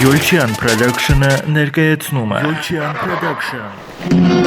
Յոլչյան Production-ը ներկայացնում է Յոլչյան Production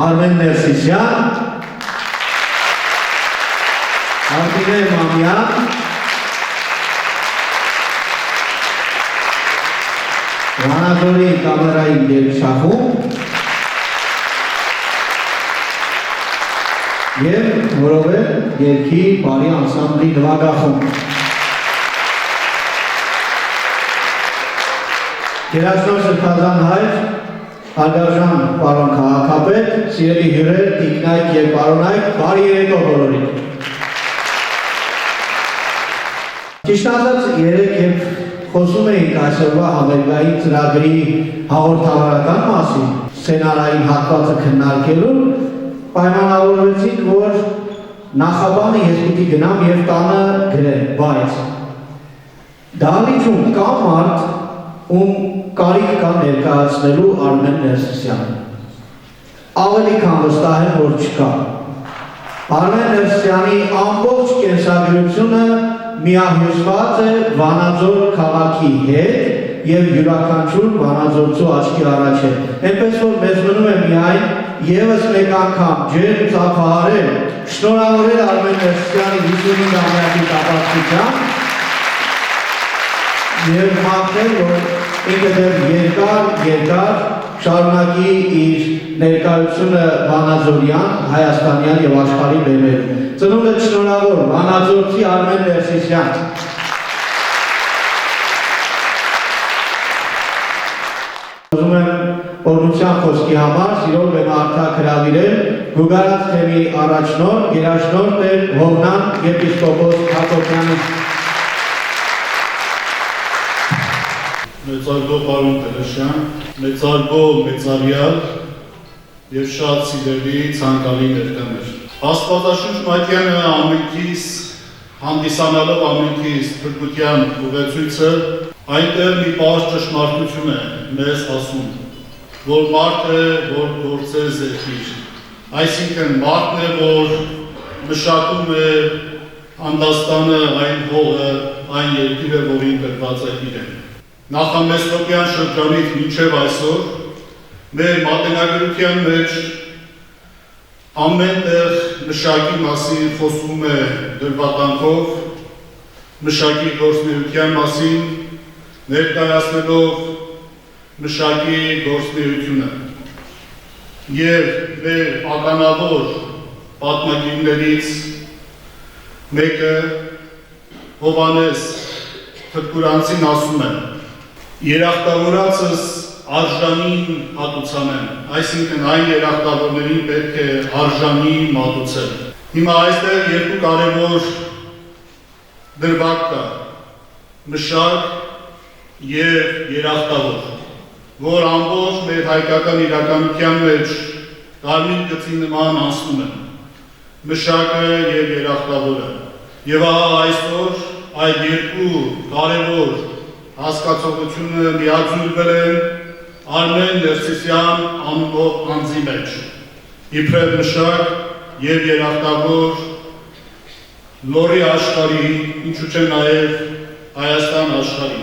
Արմեն Ներսիսյան, Արտինե Մամյան, Վանաձորի կամերային երգչախումբ և որովհետև երգի բարի անսամբլի նվագախումբ։ Գերաշնոր Սրբազան հայր, հարգարժան պարոն քաղաքապետ, սիրելի հյուրեր, տիկնայք և պարոնայք, բարի երեկո բոլորին։ Ճիշտ ասած, երեկ երբ խոսում էինք այսօրվա համերգային ծրագրի հաղորդավարական մասին, սցենարային հատվածը քննարկելու, պայմանավորվեցինք, որ նախաբանը ես պիտի գնամ և տանը գրեմ, բայց դահլիճում կա մարդ, ում կարիք կա ներկայացնելու Արմեն Ներսիսյանին։ Ավելի քան վստահ եմ, որ չկա։ Արմեն Ներսիսյանի ամբողջ կենսագրությունը միահյուսված է Վանաձոր քաղաքի հետ և յուրաքանչյուր վանաձորցու աչքի առաջ է։ Էնպես որ մեզ մնում է միայն ևս մեկ անգամ ջերմ ծափահարել, շնորհավորել Արմեն Ներսիսյանի 55-ամյակի կապակցությամբ և մաղթել, որ ինքը դեռ երկար շարունակի իր ներկայությունը վանաձորյան, հայաստանյան և աշխարհի բեմերում։ Ծնունդդ շնորհավոր վանաձորցի Արմեն Ներսիսյան։ Ուզում եմ օրհնության խոսքի համար սիրով եմ արտակ հրավիրել Գուգարաց թեմի առաջնորդ, գերաշնորհ Տեր Հովնան եպիսկոպոս Հակոբյանին։ Մեծարգո պարոն Տերեշյան, մեծարգո մեծարյալ և շատ սիրելի ցանկալի ներկաներ։ Աստվածաշունչ Մատյանը ամենքիս հանդիսանալով ամենքիս փրկության ուղեցույցը, այնտեղ մի պարզ ճշմարտություն է մեզ ասում, որ մարդը, որ գործե զեքիր, այսինքն մարդն է, որ մշակում է հանդաստանը այն հողը, այն երկիրը, որին տրված է իրեն։ Նախամեստոպյան շրջանից մինչև այսօր մեր մատենագրության մեջ ամեն տեղ մշակի մասին խոսում է դրվատանքով, մշակի գործունեության մասին ներկայացնելով մշակի գործունեությունը և մեր ականավոր պատմագիրներից մեկը Հովհաննես Թրքուրանցին ասում է. երախտավորածս արժանին հատուցանեն, այսինքն այն երախտավորներին պետք է արժանի մատուցել։ Հիմա այստեղ երկու կարևոր դրվագ կա, մշակ և երախտավոր, որ ամբողջ մեր հայկական իրականության մեջ կարմիր գծի նման անցնում են, մշակը և երախտավորը։ Եվ ահա այսօր այդ երկու կարևոր հասկացողությունը միաձուլվել են Արմեն Ներսիսյան անունով անձի մեջ, իբրև մշակ և երախտավոր Լոռի աշխարհի, ինչու չէ նաև Հայաստան աշխարհի։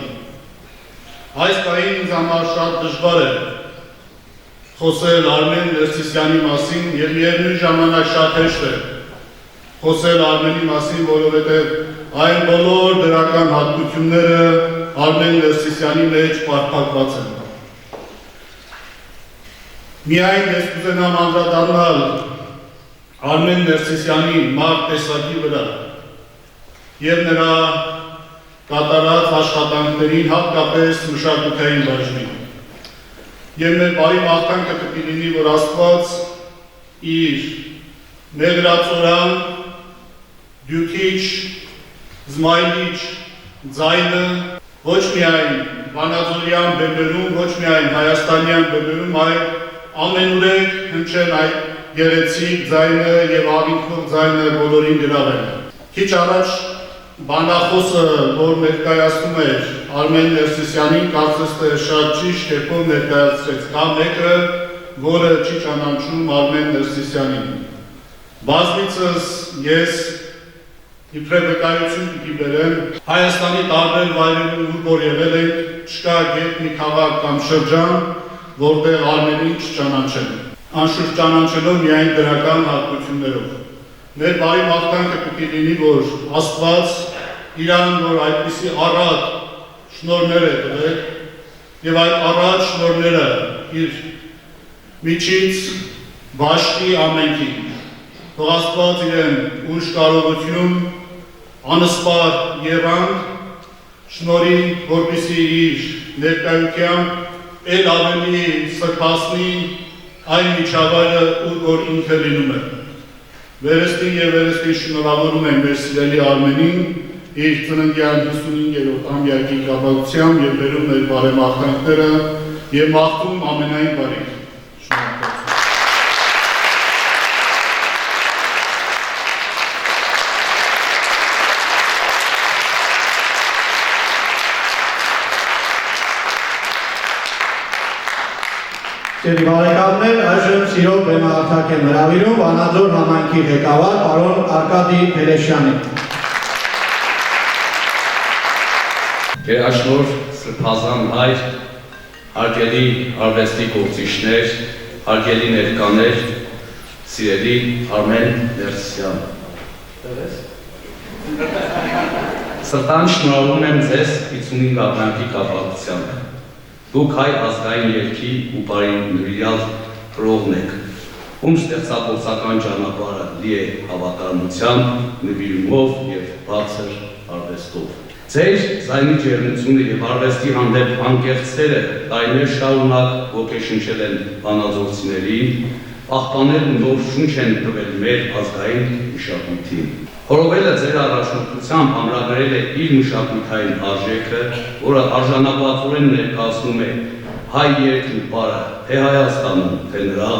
Այս պահին ինձ համար շատ դժվար է խոսել Արմեն Ներսիսյանի մասին և միևնույն ժամանակ շատ հեշտ է խոսել Արմենի մասին, որովհետև այն բոլոր դրական հատկությունները Արմեն Ներսիսյանի մեջ պարփակված են։ Միայն ես կուզենամ անդրադառնալ Արմեն Ներսիսյանի մարդ տեսակի վրա և նրա կատարած աշխատանքներին, հատկապես մշակութային բաժնին։ Եվ մեր բարի մաղթանքը պետք է լինի, որ Աստված իր մեղրածորան, դյութիչ, զմայլիչ ձայնը ոչ միայն վանաձորյան բեմերում, ոչ միայն հայաստանյան բեմերում, այլ ամենուրեք հնչեն այդ գեղեցիկ ձայնը և աղիքնող ձայնը բոլորին գրավել։ Քիչ առաջ բանախոսը, որ ներկայացնում էր Արմեն Ներսիսյանին, կարծես թե շատ ճիշտ կերպով ներկայացրեց, կա մեկը, որը չի ճանաչում Արմեն Ներսիսյանին։ Բազմիցս ես իբրև վկայություն պիտի բերեմ, Հայաստանի տարբեր վայրերում ուր որ եղել ենք, չկա գետ մի քաղաք կամ շրջան, որտեղ Արմենին չճանաչեն։ անշուշտ ճանաչելով միայն դրական հատկություններով։ Մեր բարի մաղթանքը պետք է լինի, որ Աստված իրան, որ այդպիսի առատ շնորհներ է տվել, եւ այդ առատ շնորհները իր միջից բաշխի ամենքին։ Թող Աստված իրեն ուժ կարողություն, անսպար եռանդ շնորհի, որպեսզի իր ներկայությամբ էլ ավելի սրբացնի այն միջավայրը, որ ինքը լինում է։ Վերստին եւ վերստին շնորհավորում ենք մեր սիրելի Արմենին իր ծննդյան 55-րդ ամյակի կապակցությամբ եւ բերում մեր բարեմաղթանքները եւ մաղթում ամենայն բարիք։ Ձեր բարեկամներ, այժմ սիրով բեմահարթակ եմ հրավիրում Վանաձոր համայնքի ղեկավար պարոն Արկադի Փելեշյանին։ Գերաշնորհ Սրբազան հայր, հարգելի արվեստի գործիչներ, հարգելի ներկաներ, սիրելի Արմեն Ներսիսյան։ Սրտան շնորհավորում եմ ձեզ 55 ամյակի կապակցությամբ։ Դուք հայ ազգային երգի ու բարի նվիրյալ կրողն եք, ում ստեղծագործական ճանապարհը լի է հավատարմությամբ, նվիրումով եւ բացր արվեստով։ Ձեր ձայնի ջերմությունը եւ արվեստի հանդեպ անկեղծ սերը տարիներ շարունակ ոգեշնչել են վանաձորցիներին, պահպանել ու նոր շունչ են տվել մեր ազգային մշակույթին։ Հորովելը ձեր առաջնորդությամբ ամրագրել է իր մշակութային արժեքը, որը արժանապատվորեն ներկայացնում է հայ երկրի պարը թե Հայաստանում, թե նրա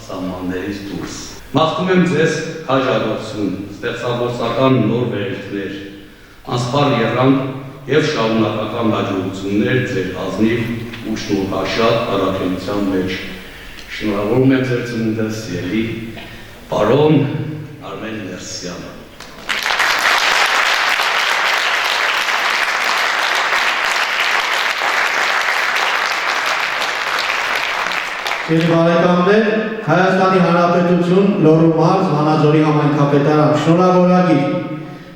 սահմաններից դուրս։ Մաղթում եմ ձեզ հաջողություն, ստեղծագործական նոր վերելքներ, անսպար եռանդ եւ շարունակական հաջողություններ ձեր ազնիվ ու շնորհաշատ առաքելության մեջ։ Շնորհավորում եմ ձեր ծնունդը սիրելի պարոն Արմեն Ներսիսյանը։ Ձեր բարեկամներ, Հայաստանի Հանրապետություն Լոռու մարզ Վանաձորի համայնքապետարան շնորհավորագիր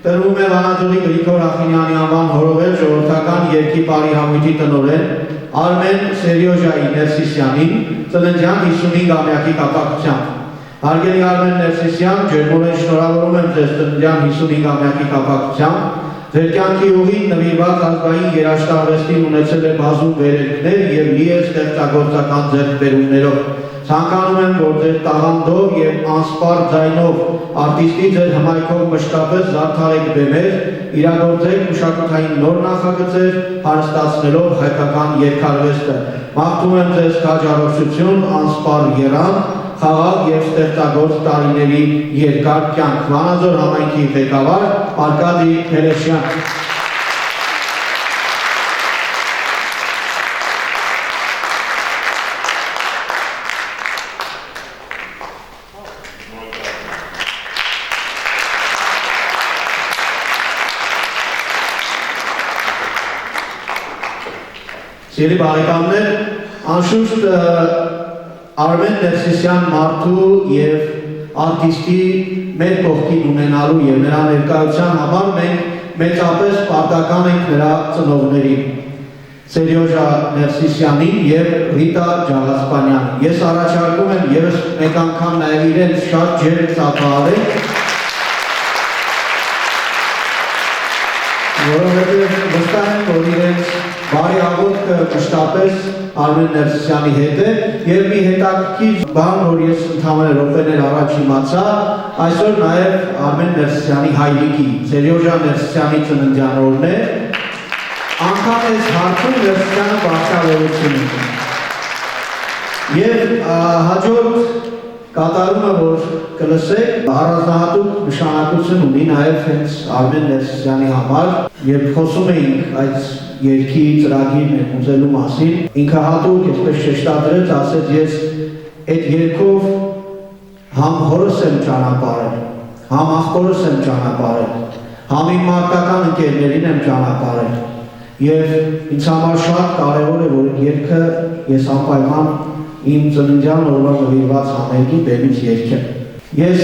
տրվում է Վանաձորի Գրիգոր Ախինյանի անվան հորովել ժողովրդական երգի բարի համույթի տնօրեն Արմեն Սերյոժայի Ներսիսյանին ծննդյան 55 ամյակի կապակցությամբ։ Հարգելի Արմեն Ներսիսյան, ջերմորեն շնորհավորում եմ ձեզ ծննդյան 55 ամյակի կապակցությամբ։ Ձեր կյանքի ուղին նվիրված ազգային երաժշտարվեստին ունեցել է բազում վերելքներ եւ լի է ստեղծագործական ձեռքբերումներով։ Ցանկանում եմ, որ ձեր տաղանդով եւ անսպար ձայնով արտիստի ձեր հմայքով մշտապես զարդարեք բեմեր, իրագործեք մշակութային նոր նախագծեր, հարստացնելով հայկական երգարվեստը։ Մաղթում եմ ձեզ քաջառողջություն, անսպար եռանդ, խաղաղ եւ ստեղծագործ տարիների երկար կյանք։ Վանաձոր համայնքի ղեկավար Արկադի Փելեշյան։ Սիրելի բարեկամներ, անշուշտ Արմեն Ներսիսյան մարդու եւ արտիստի մեր կողքին ունենալու եւ նրա ներկայության համար մենք մեծապես պարտական ենք նրա ծնողներին Սերյոժա Ներսիսյանին եւ Ռիտա Ջաղասպանյանին։ Ես առաջարկում եմ եւս մեկ անգամ նաեւ իրենց շատ ջերմ ծափահարել, որովհետեւ վստահ եմ, որ իրենց բարի աղոթքը մշտապես Արմեն Ներսիսյանի հետ է եւ մի հետաքրքիր բան, որ ես ընդհանուր րոպեներ առաջ իմացա, այսօր նաեւ Արմեն Ներսիսյանի հայրիկի Սերյոժա Ներսիսյանի ծննդյան օրն է, անգամ այս հարցում Ներսիսյանը բարձրավորություն ունի։ Եվ հաջորդ կատարումը, որ կլսեք, առանձնահատուկ նշանակություն ունի նաեւ հենց Արմեն Ներսիսյանի համար, երբ խոսում էինք այդ երգի ծրագիրն է ուզելու մասին, ինքը հատուկ այսպես շեշտադրեց, ասեց ես այդ երգով համ հորս եմ ճանապարհել, համ ախորս եմ ճանապարհել, համ իմ մարտական ընկերներին եմ ճանապարհել եւ ինձ համար շատ կարեւոր է, որ երգը ես անպայման իմ ծննդյան օրվա նվիրված համերգի բեմից երգել։ Ես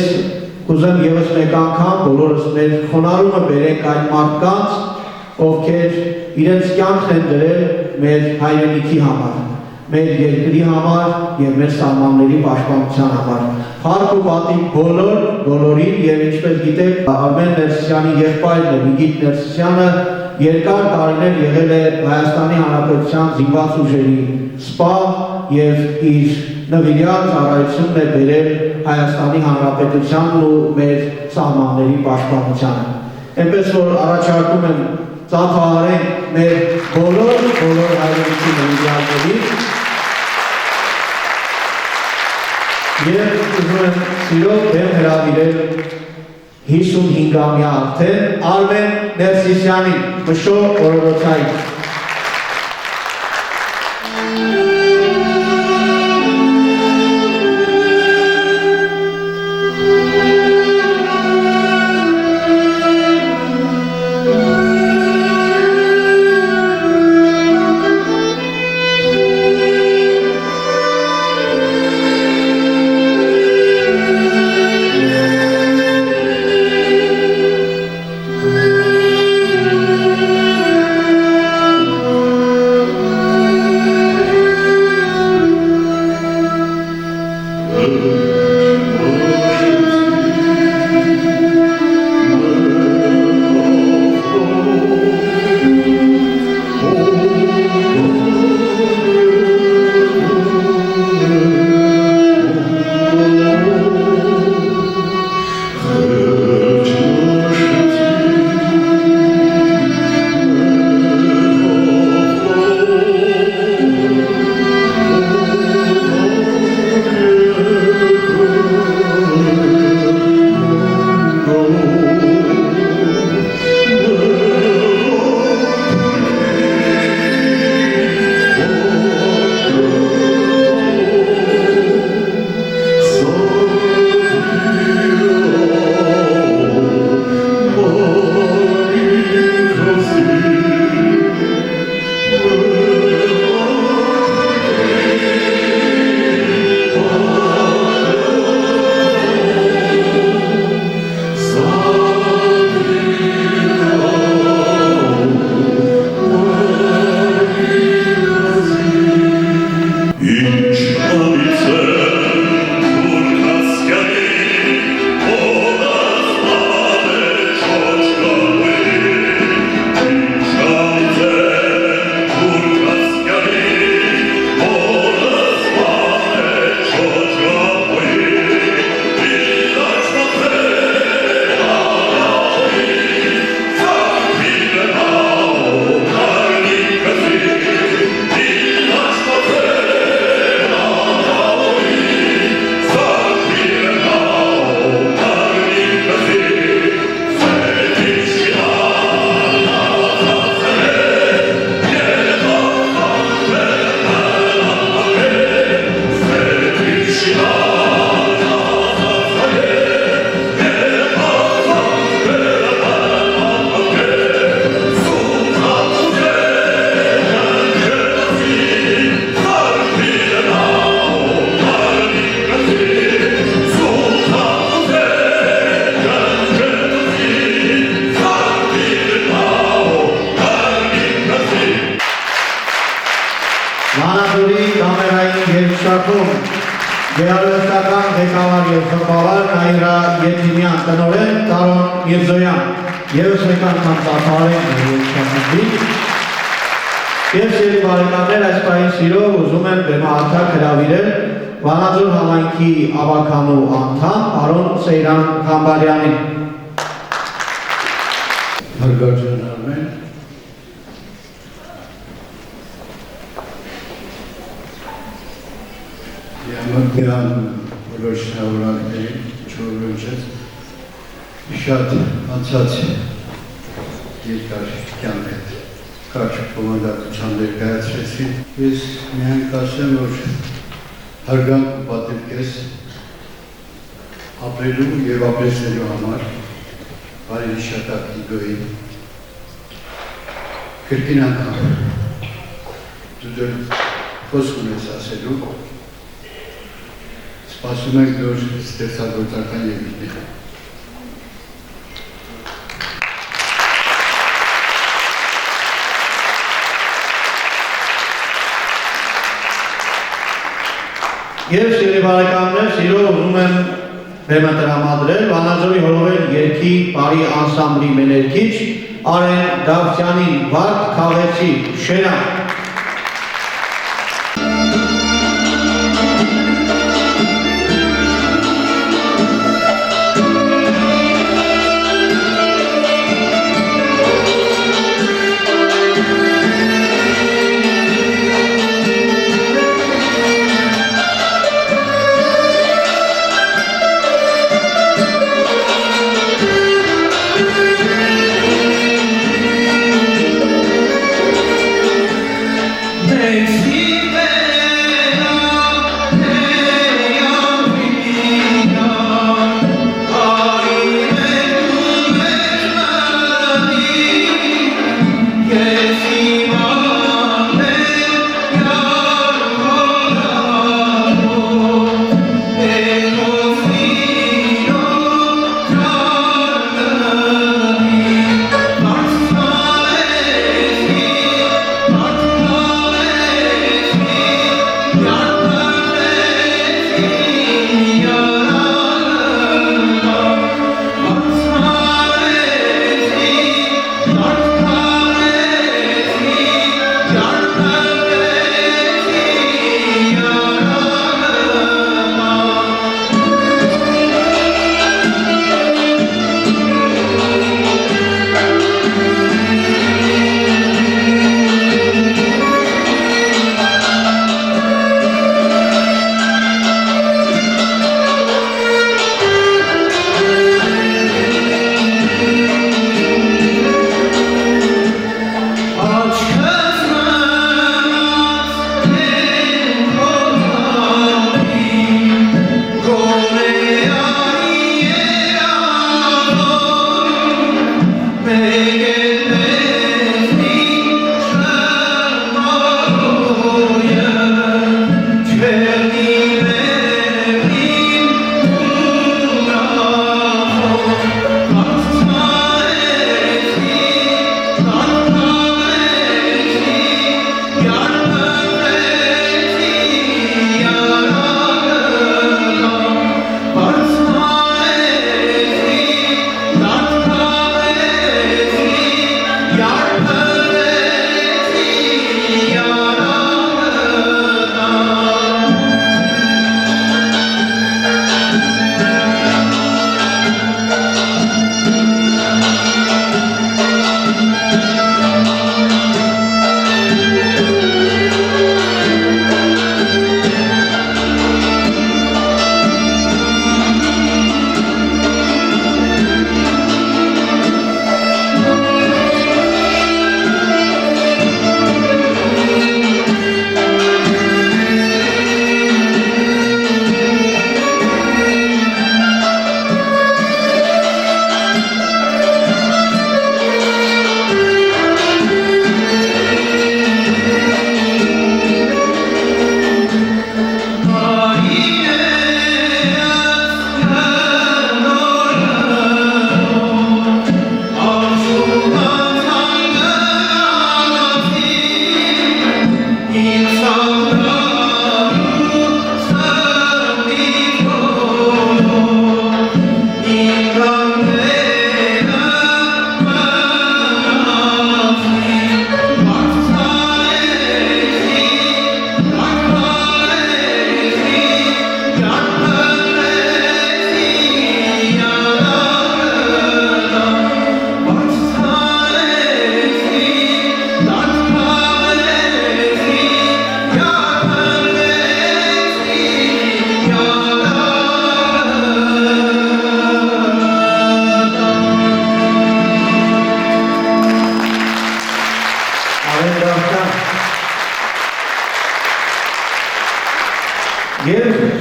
կուզեմ ևս մեկ անգամ բոլորս մեր խոնարհումը բերենք այն մարդկանց, ովքեր իրենց կյանքն են դրել մեր հայրենիքի համար, մեր երկրի համար եւ մեր սահմանների պաշտպանության համար։ Փառք ու պատիվ բոլորին եւ ինչպես գիտեք, Արմեն Ներսիսյանի եղբայրն է Միգիթ Ներսիսյանը երկար տարիներ եղել է Հայաստանի Հանրապետության զինված ուժերի սպա եւ իր նվիրյալ ծառայությունն է բերել Հայաստանի Հանրապետությանն ու մեր սահմանների պաշտպանությանը։ Այնպես որ առաջարկում եմ ծափահարենք մեր բոլոր հայրենիքի նվիրյալներին եւ ուզում եմ սիրով դեմ հրավիրել 55-ամյա արդեն Արմեն Ներսիսյանին, Մշո օրորոցային։ Վանաձորի կամերային երգչախումբ գեղարվեստական ղեկավար և խմբավար Նաիրա Եթիմյան, տնօրեն Տարոն Միրզոյան, ևս մեկ անգամ ծափահարենք երգչախումբին։ Եվ սիրելի բարեկամներ, այս պահին սիրով ուզում եմ բեմահարթակ հրավիրել Վանաձոր համայնքի ավականու անդամ Արոն Սեյրան Խամբարյանին։ Հարգարժան Արմեն, Յամակյան որոշ շնորհավորանքներին չորոջեց շատ անցած երկար կյանք հետ կարճ կոմանդատության ներկայացրեցի։ Ես միայն կասեմ, որ հարգանք ու պատիվ կես ապրելու և ապրեցնելու համար բարի հիշատակ իգոյի կրկին անգամ դու դեր խոսք ունես ասելու Սպասում ենք նոր ստեղծագործական ելույթներ։ Եվ սիրելի բարեկամներ, սիրով ուզում եմ բեմը տրամադրել Վանաձորի հորովել երգի բարի անսամբլի մեներքիչ Արեն Դավթյանին Վարդ Քաղեցի Շերան։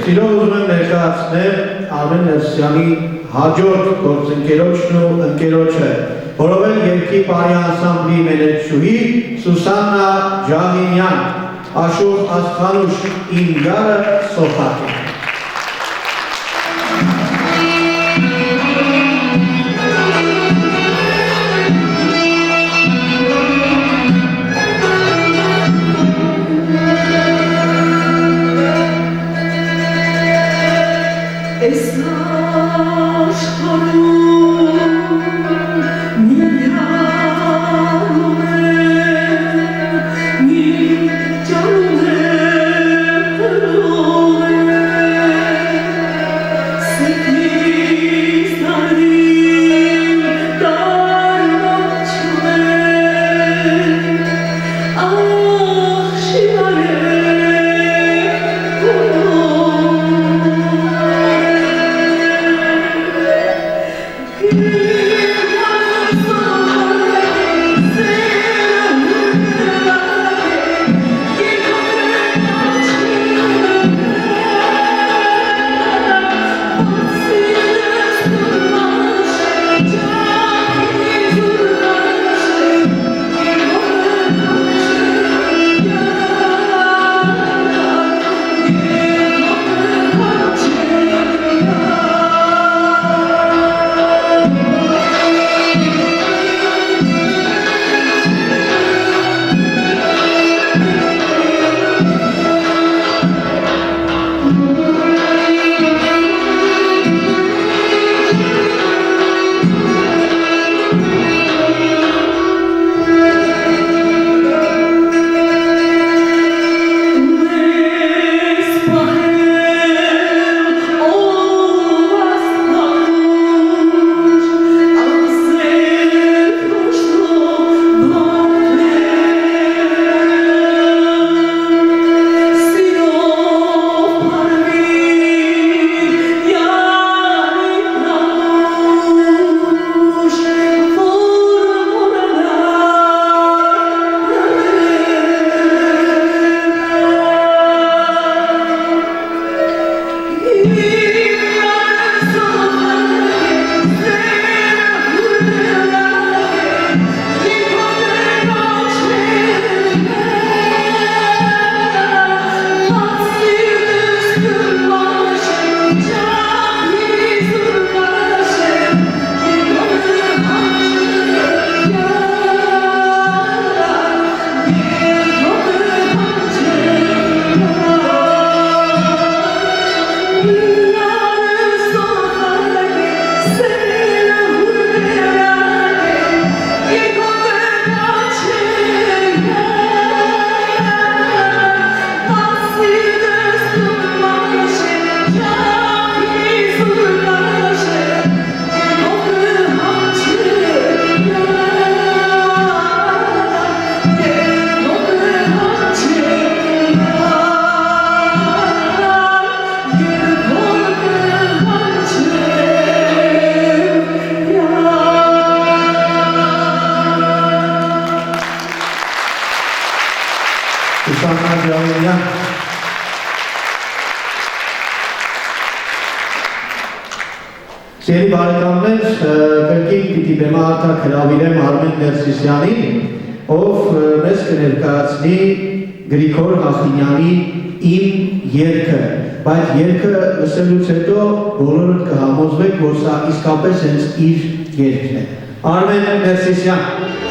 Սիրով ուզում եմ ներկայացնել Արմեն Ներսյանի հաջորդ գործընկերոջն ու ընկերոջը, որովհետև երգի բարի անսամբլի մեներչուհի Սուսաննա Ջահինյան, Աշուղ Աստղանուշ իմ յարը Սոხակի։ Ուսանա Ջավանյան։ Սիրելի բարեկամներ, կրկին պիտի բեմահարթակ հրավիրեմ Արմեն Ներսիսյանին, ով մեզ կներկայացնի Գրիգոր Հախինյանի «Իմ երգը», բայց երգը լսելուց հետո բոլորդ կհամոզվեք, որ սա իսկապես հենց իր երգն է։ Արմեն Ներսիսյան։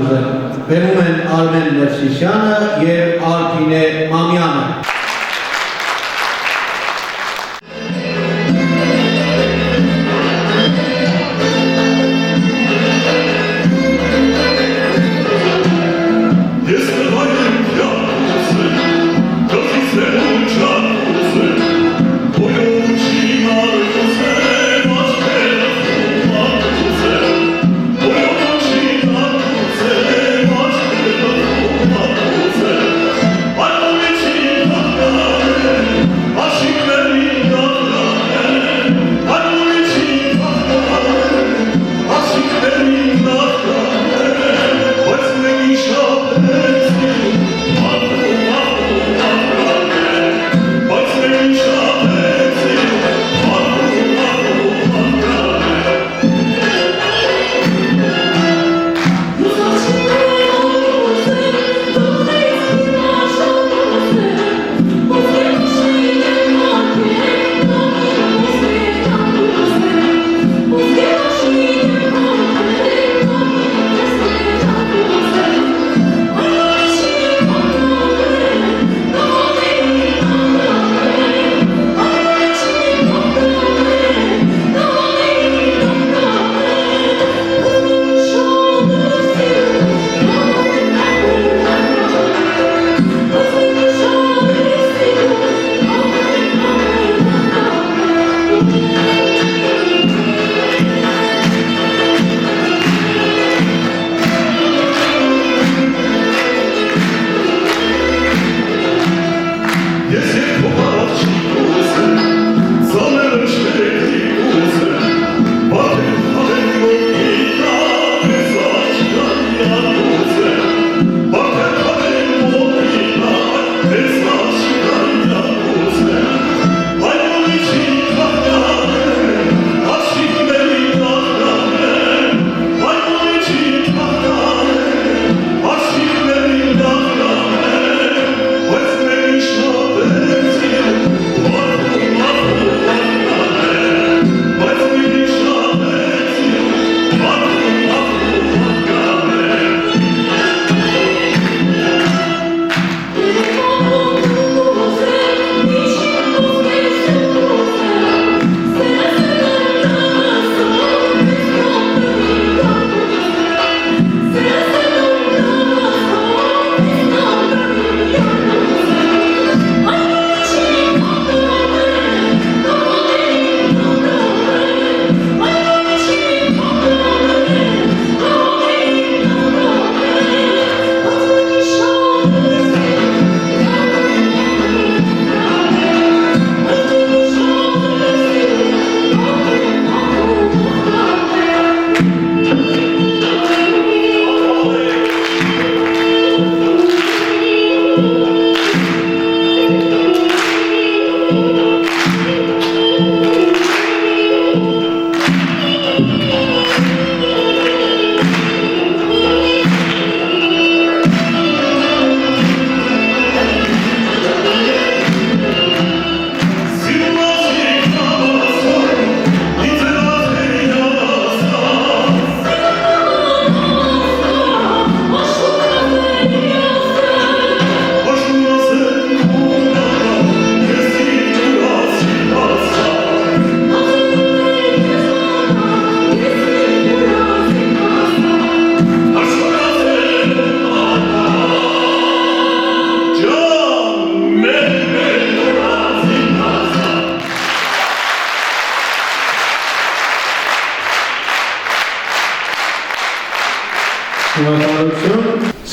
կուզեմ։ Բերում են Արմեն Ներսիսյանը և Արփինե Մամյանը։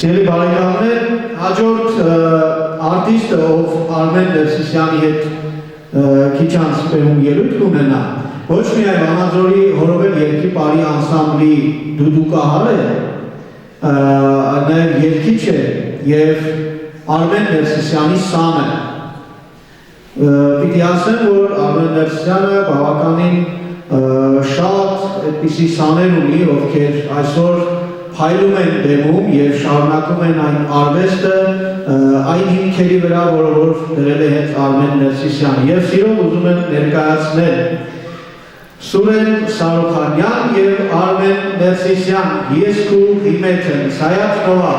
Սիրելի բարեկամներ, հաջորդ արտիստը, ով Արմեն Ներսիսյանի հետ քիչ անց բերում ելույթ կունենա, ոչ միայն Վանաձորի հորովել երգի պարի անսամբլի դուդուկահար է, նաև երգիչ է և Արմեն Ներսիսյանի սան է։ Պիտի ասեմ, որ Արմեն Ներսիսյանը բավականին շատ այդպիսի սաներ ունի, ովքեր այսօր փայլում են դեմում և շարունակում են այն արվեստը այն հիմքերի վրա, որը դրել է հենց Արմեն Ներսիսյանը։ Եվ սիրով ուզում եմ ներկայացնել Սուրեն Սարուխանյան և Արմեն Ներսիսյան եսկու հիմեթն Սայատ նովա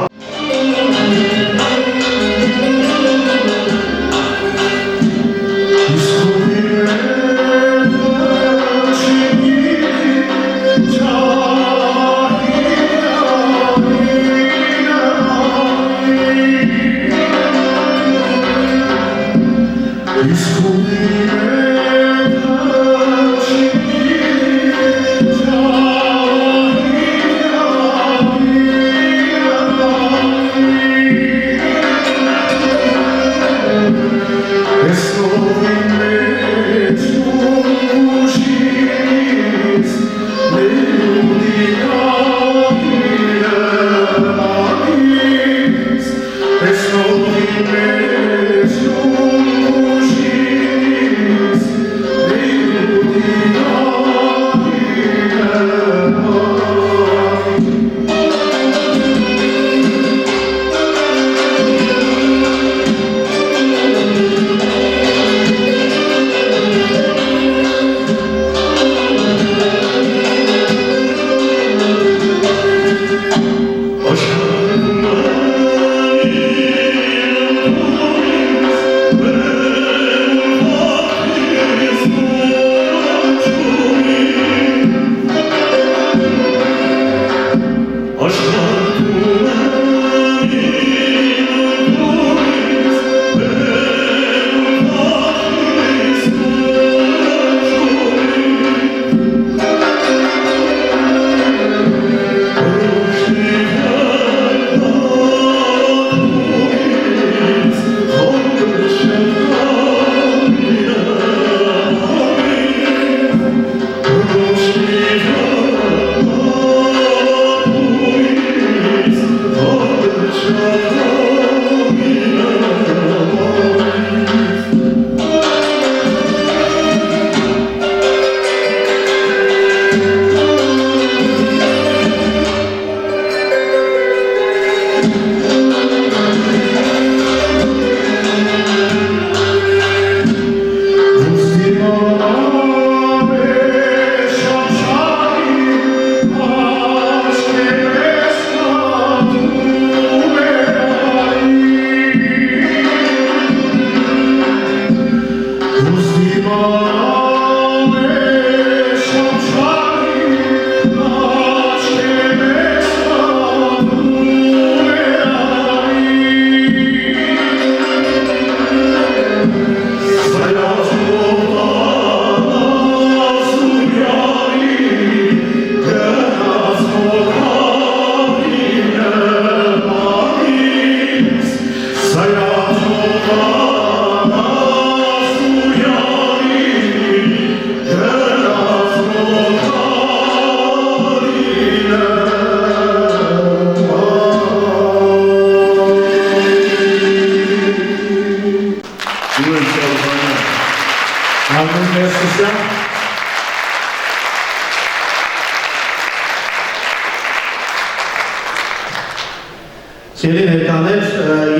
Սիրելի ներկաներ,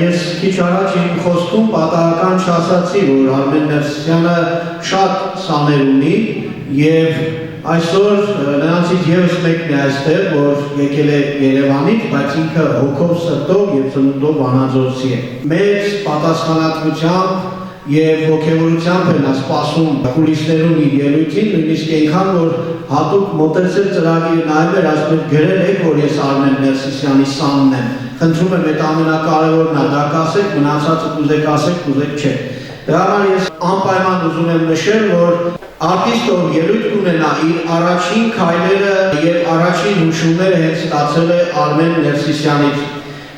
ես քիչ առաջ իմ խոսքում պատահական չասացի, որ Արմեն Ներսիսյանը շատ սաներ ունի և այսօր նրանցից ևս մեկն է այստեղ, որ եկել է Երևանից, բայց ինքը հոգով սրտով և ծնունդով Վանաձորցի է։ Մեծ պատասխանատվությամբ և ոգևորությամբ են սպասում կուլիսներում իր ելույթին, նույնիսկ այնքան, որ հատուկ մոտեցել ծրագիրը նայում էր, ասում էր գրել եք, որ ես Արմեն Ներսիսյանի սանն եմ։ Խնդրում եմ այդ ամենակարևորն է, դա կասեք, մնացածը կուզեք ասեք, կուզեք չէ։ Դրա համար ես անպայման ուզում եմ նշել, որ արտիստը ելույթ կունենա իր առաջին քայլերը և առաջին հուշումները հենց ստացել է Արմեն Ներսիսյանից։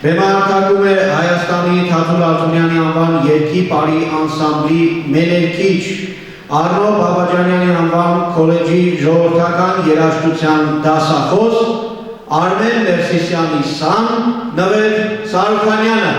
Բեմահարթակում է Հայաստանի Թաթուլ Արտունյանի անվան երգի պարի անսամբլի մեներքիչ, Արնո Բաբաջանյանի անվան քոլեջի ժողովրդական երաժշտության դասախոս Արմեն Ներսիսյանի սան Նվեր Սարուխանյանը։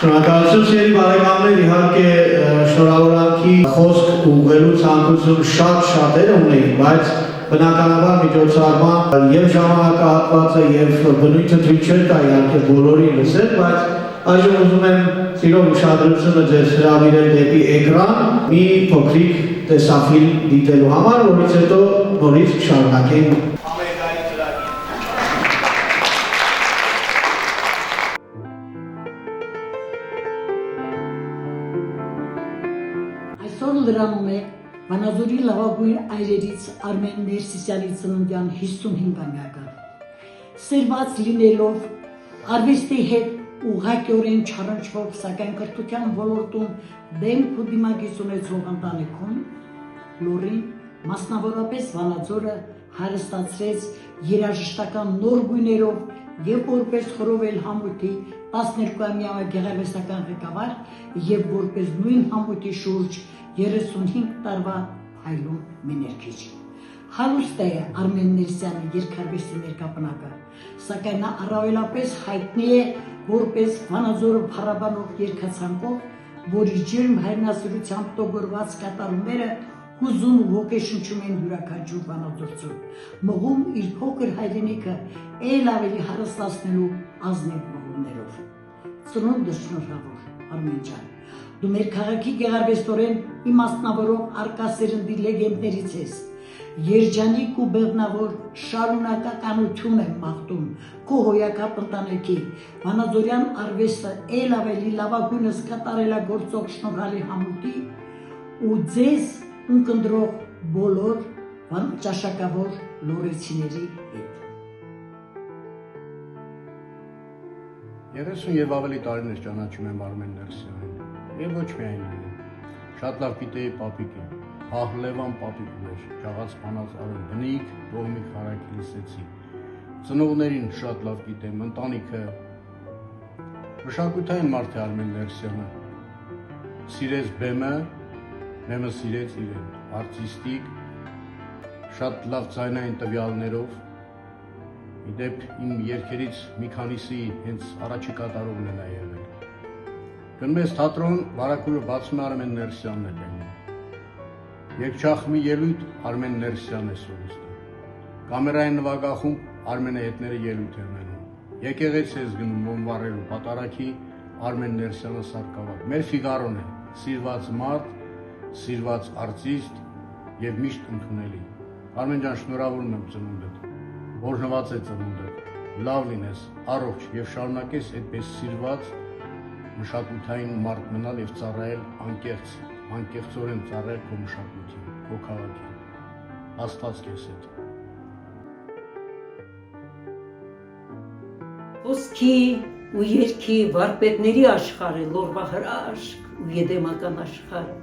Շնորհակալություն սիրելի բարեկամներ, իհարկե շնորհավորանքի խոսք ուղղելու ցանկություն շատ ունեի, բայց բնականաբար միջոցառման եւ ժամանակահատվածը եւ բնույթը թույլ չէր տա իհարկե բոլորին լսել, բայց այժմ ուզում եմ սիրով ուշադրությունը ձեզ հրավիրել դեպի էկրան մի փոքրիկ տեսաֆիլմ դիտելու համար, որից հետո նորից կշարունակենք Ամերիկայի ծրագիրը։ Այսօր լրանում է Վանաձորի լավագույն այրերից Արմեն Ներսիսյանի ծննդյան 55-ամյակը։ Սերված լինելով արվեստի հետ ուղղակիորեն չառնչվող, սակայն կրթության ոլորտում դեմք ու դիմագիծ ունեցող ընտանիքում, Լուրին, մասնավորապես Վանաձորը հարստացրեց երաժշտական նոր գույներով եւ որպես խորովել համույթի 12-ամյա գեղարվեստական ղեկավար եւ որպես նույն համույթի շուրջ 35 տարվա հայլուն մեներքիչ։ Հարուստ է Արմեն Ներսյանի երգարվեստի ներկապնակը, սակայն նա առավելապես հայտնի է որպես Վանաձորը փառաբանող երգացանկով, որի ջերմ հայրենասիրությամբ տոգորված կատարումները հուզում ու ոգեշնչում են յուրաքանչյուր վանաձորցու, մղում իր փոքր հայրենիքը ել ավելի հարստացնելու ազնիվ մղումներով։ Ծնունդը շնորհավոր Արմեն ջան, դու մեր քաղաքի գեղարվեստորեն իմաստնավորող արկա սերնդի լեգենդներից ես, երջանիկ ու բեղմնավոր շարունակականություն եմ մաղթում քո հոյակապ ընտանիքի, վանաձորյան արվեստը ել ավելի լավագույնս կատարելագործող շնորհալի համույթի ու ձեզ ունկնդրող բոլոր ճաշակավոր լորեցիների հետ։ 30 եւ ավելի տարիներ ճանաչում եմ Արմեն Ներսյանին, եւ ոչ միայն ինձ։ Շատ լավ գիտեի պապիկին, Ահլևան պապիկն էր, ճաղաց մանած արուն, բնիկ, ողմիկ հարակի լսեցի։ Ծնողներին շատ լավ գիտեմ, ընտանիքը, մշակութային մարդ է Արմեն Ներսյանը, սիրեց բեմը, բեմը սիրեց իրեն, արտիստիկ, շատ լավ ձայնային տվյալներով, իդեպ իմ երգերից մի քանիսի հենց առաջի կատարողն է նա եղել։ Գնում ես թատրոն, վարակուրը բացում է Արմեն Ներսյանն է բեմում։ Երգչախմբի ելույթ Արմեն Ներսյանն է սոլիստը։ Կամերային նվագախումբ Արմենը հետները ելույթ է ունենում։ Եկեղեցի ես գնում ոնվառելու պատարագի Արմեն Ներսյանը սարկավակ։ Մեր Ֆիգարոն է, սիրված մարդ, սիրված արտիստ եւ միշտ ընդունելի։ Արմեն ջան, շնորհավորում եմ ծնունդդ, օրհնված է ծնունդդ, լավ լինես, առողջ եւ շարունակես այդպես սիրված մշակութային մարդ մնալ եւ ծառայել անկեղծորեն ծառայել քո մշակույթին, քո քաղաքին։ Աստված քեզ հետ։ Խոսքի ու երգի վարպետների աշխարհը, լորվա հրաշք ու եդեմական աշխարհը։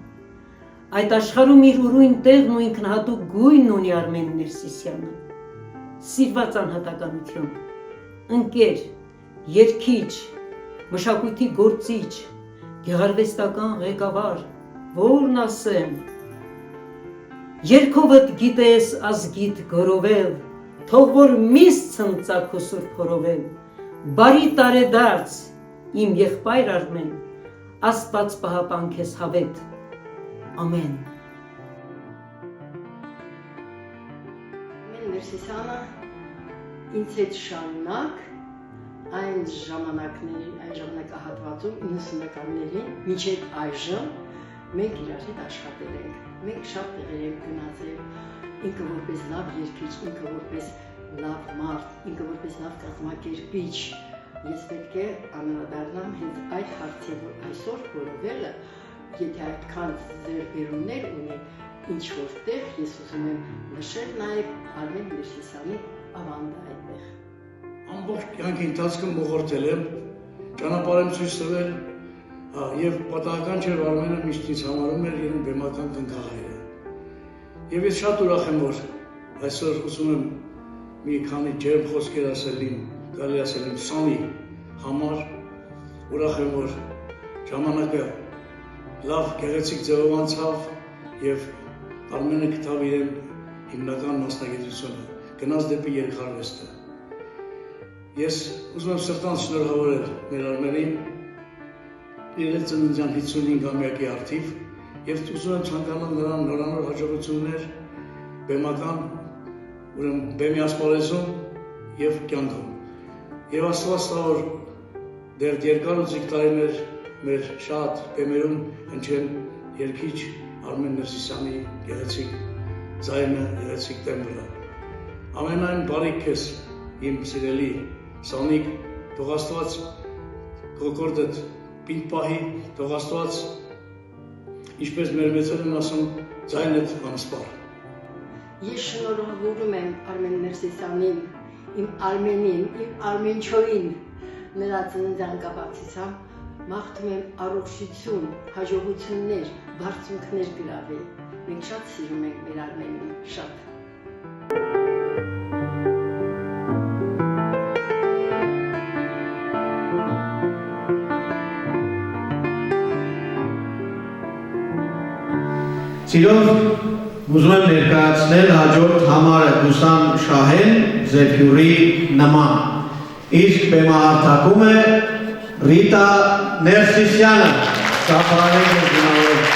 Այդ աշխարհում իր ուրույն տեղն ու ինքնահատուկ գույնն ունի Արմեն Ներսիսյանը։ Սիրված անհատականություն, ընկեր, երգիչ, մշակույթի գործիչ, գեղարվեստական ղեկավար, որն ասեմ։ Երգովդ գիտես ազգիդ գորովել, թող որ միս ցնծա քո սուրբ հորովել, բարի տարեդարձ իմ եղբայր Արմեն, Աստված պահապան քեզ հավետ, ամեն։ Արմեն Ներսիսյանը ինձ հետ շարունակ այն ժամանակահատվածում 90-ականներին մինչև այժմ մենք իրար հետ աշխատել ենք, մենք շատ տեղեր ենք գնացել, ինքը որպես լավ երգիչ, ինքը որպես լավ մարդ, ինքը որպես լավ կազմակերպիչ, ես պետք է անդրադառնամ հենց այդ հարցին, որ այսօր գորովելը, եթե այդքան ձեռքբերումներ ունի, ինչ որտեղ ես ուզում եմ նշել նաև Արմեն Ներսիսյանի ավանդը այդտեղ։ Ամբողջ կյանքի ընթացքում ողորտել եմ, ճանապարհ եմ ցույց տվել, եւ պատահական չէ, որ Արմենը միշտ ինձ համարում էր իր բեմական կնքահայրը։ Եվ ես շատ ուրախ եմ, որ այսօր ուզում եմ մի քանի ջերմ խոսքեր ասել իմ, կարելի ասել իմ սանի համար, ուրախ եմ, որ ժամանակը լավ գեղեցիկ ձևով անցավ եւ Արմենը գտավ իրեն հիմնական մասնագիտությունը, գնաց դեպի երգարվեստը։ Ես ուզում եմ սրտանց շնորհավորել մեր Արմենին, իր ծննդյան 55-ամյակի արդիվ եւ ուզում եմ ցանկանալ նրան նորանոր հաջողություններ բեմական ուրեմն բեմի ասպարեզում եւ կյանքում։ Եվ Աստված տա որ դեռ երկար ու ձիգ տարիներ մեր շատ բեմերում հնչեն երգիչ Արմեն Ներսիսյանի գեղեցիկ ձայնը, գեղեցիկ տեմբրը։ Ամենայն բարիք քեզ, իմ սիրելի Սանիկ, թող Աստված կոկորդդ պինդ պահի, թող Աստված, ինչպես մեր մեծերն են ասում, ձայնդ անսպար։ Ես շնորհավորում եմ Արմեն Ներսիսյանին, իմ Արմենին, իմ Արմենչոյին, նրա ծննդյան կապակցությամբ մաղթում եմ առողջություն, հաջողություններ, բարձունքներ գրավի։ Մենք շատ սիրում ենք մեր Արմենին, շատ։ Սիրով ուզում եմ ներկայացնել հաջորդ համարը Գուսան Շահեն Զեփյուրի նման։ Իսկ բեմահարթակում է Ռիտա Ներսիսյանը, շապարարեք և գնալով։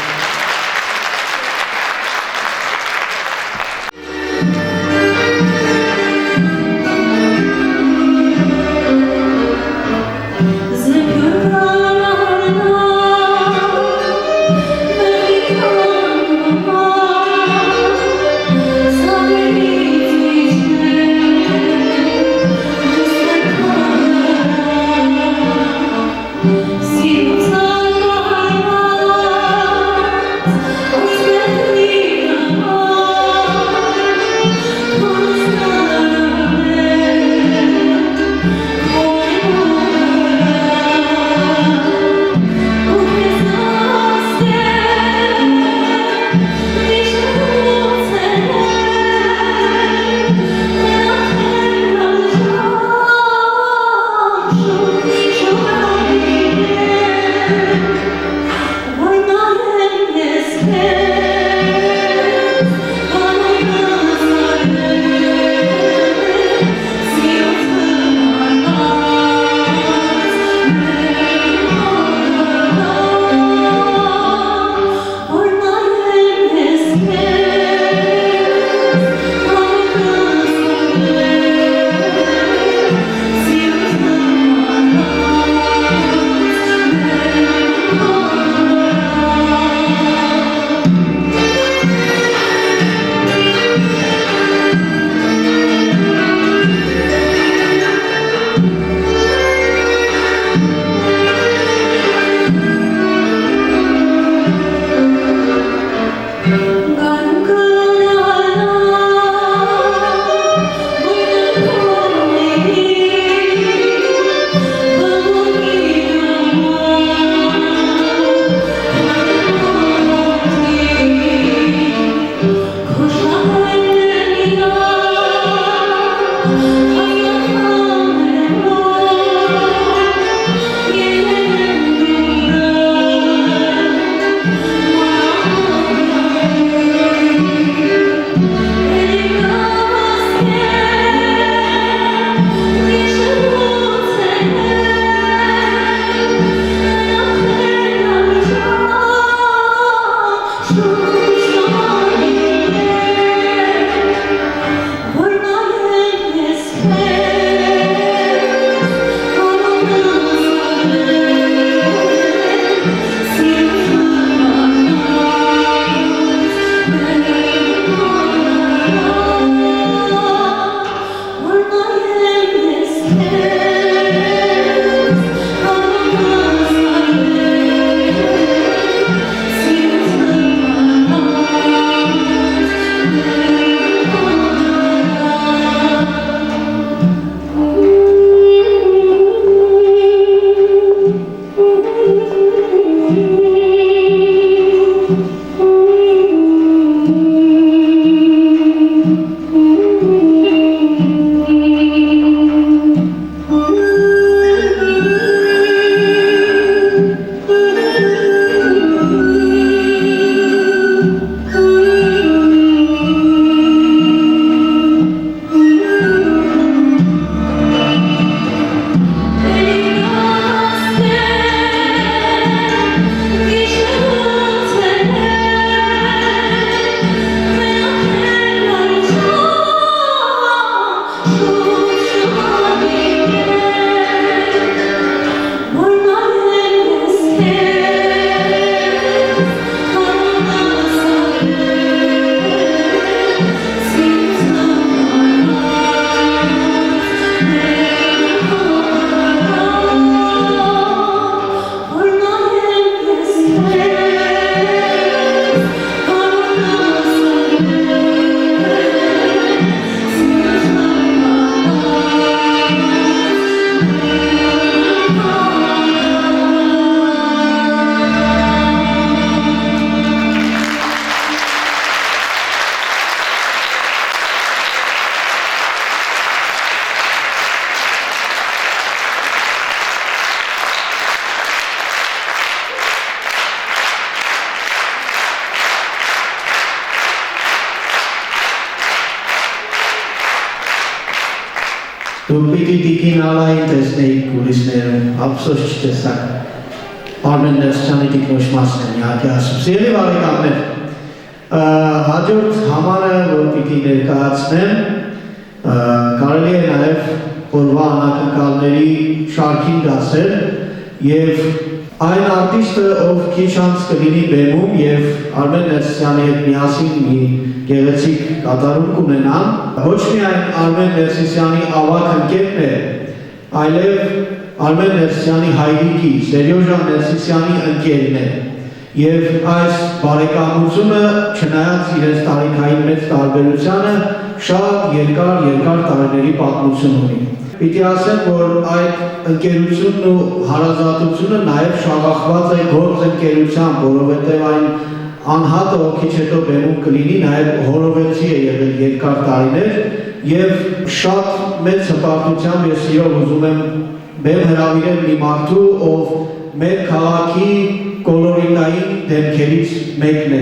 Yes. Դուք պիտի տիկին Ալային տեսնեիք կուլիսներում, ափսոս չտեսաք։ Արմեն Ներսյանի տիկնոջ մասն եմ իհարկե ասում։ Սիրելի բարեկամներ, հաջորդ համարը, որ պիտի ներկայացնեմ, կարելի է նաև օրվա անակնկալների շարքին դասել և այն արտիստը, ով քիչ անց կլինի բեմում և Արմեն Ներսյանի հետ միասին մի գեղեցիկ կատարում կունենան, ոչ միայն Արմեն Ներսիսյանի ավագ ընկերն է, այլև Արմեն Ներսիսյանի հայրիկի, Սերյոժա Ներսիսյանի ընկերն է, և այս բարեկամությունը, չնայած իրենց տարիքային մեծ տարբերությանը, շատ երկար տարիների պատմություն ունի։ Պիտի ասեմ, որ այդ ընկերությունն ու հարազատությունը նաև շաղախված է գործ ընկերությամբ, որովհետև այն անհատը, ով քիչ հետո բեմում կլինի, նաև հորովեցի է եղել երկար տարիներ և շատ մեծ հպարտությամբ ես իրով ուզում եմ բեմ հրավիրել մի մարդու, ով մեր քաղաքի կոլորիտային դեմքերից մեկն է,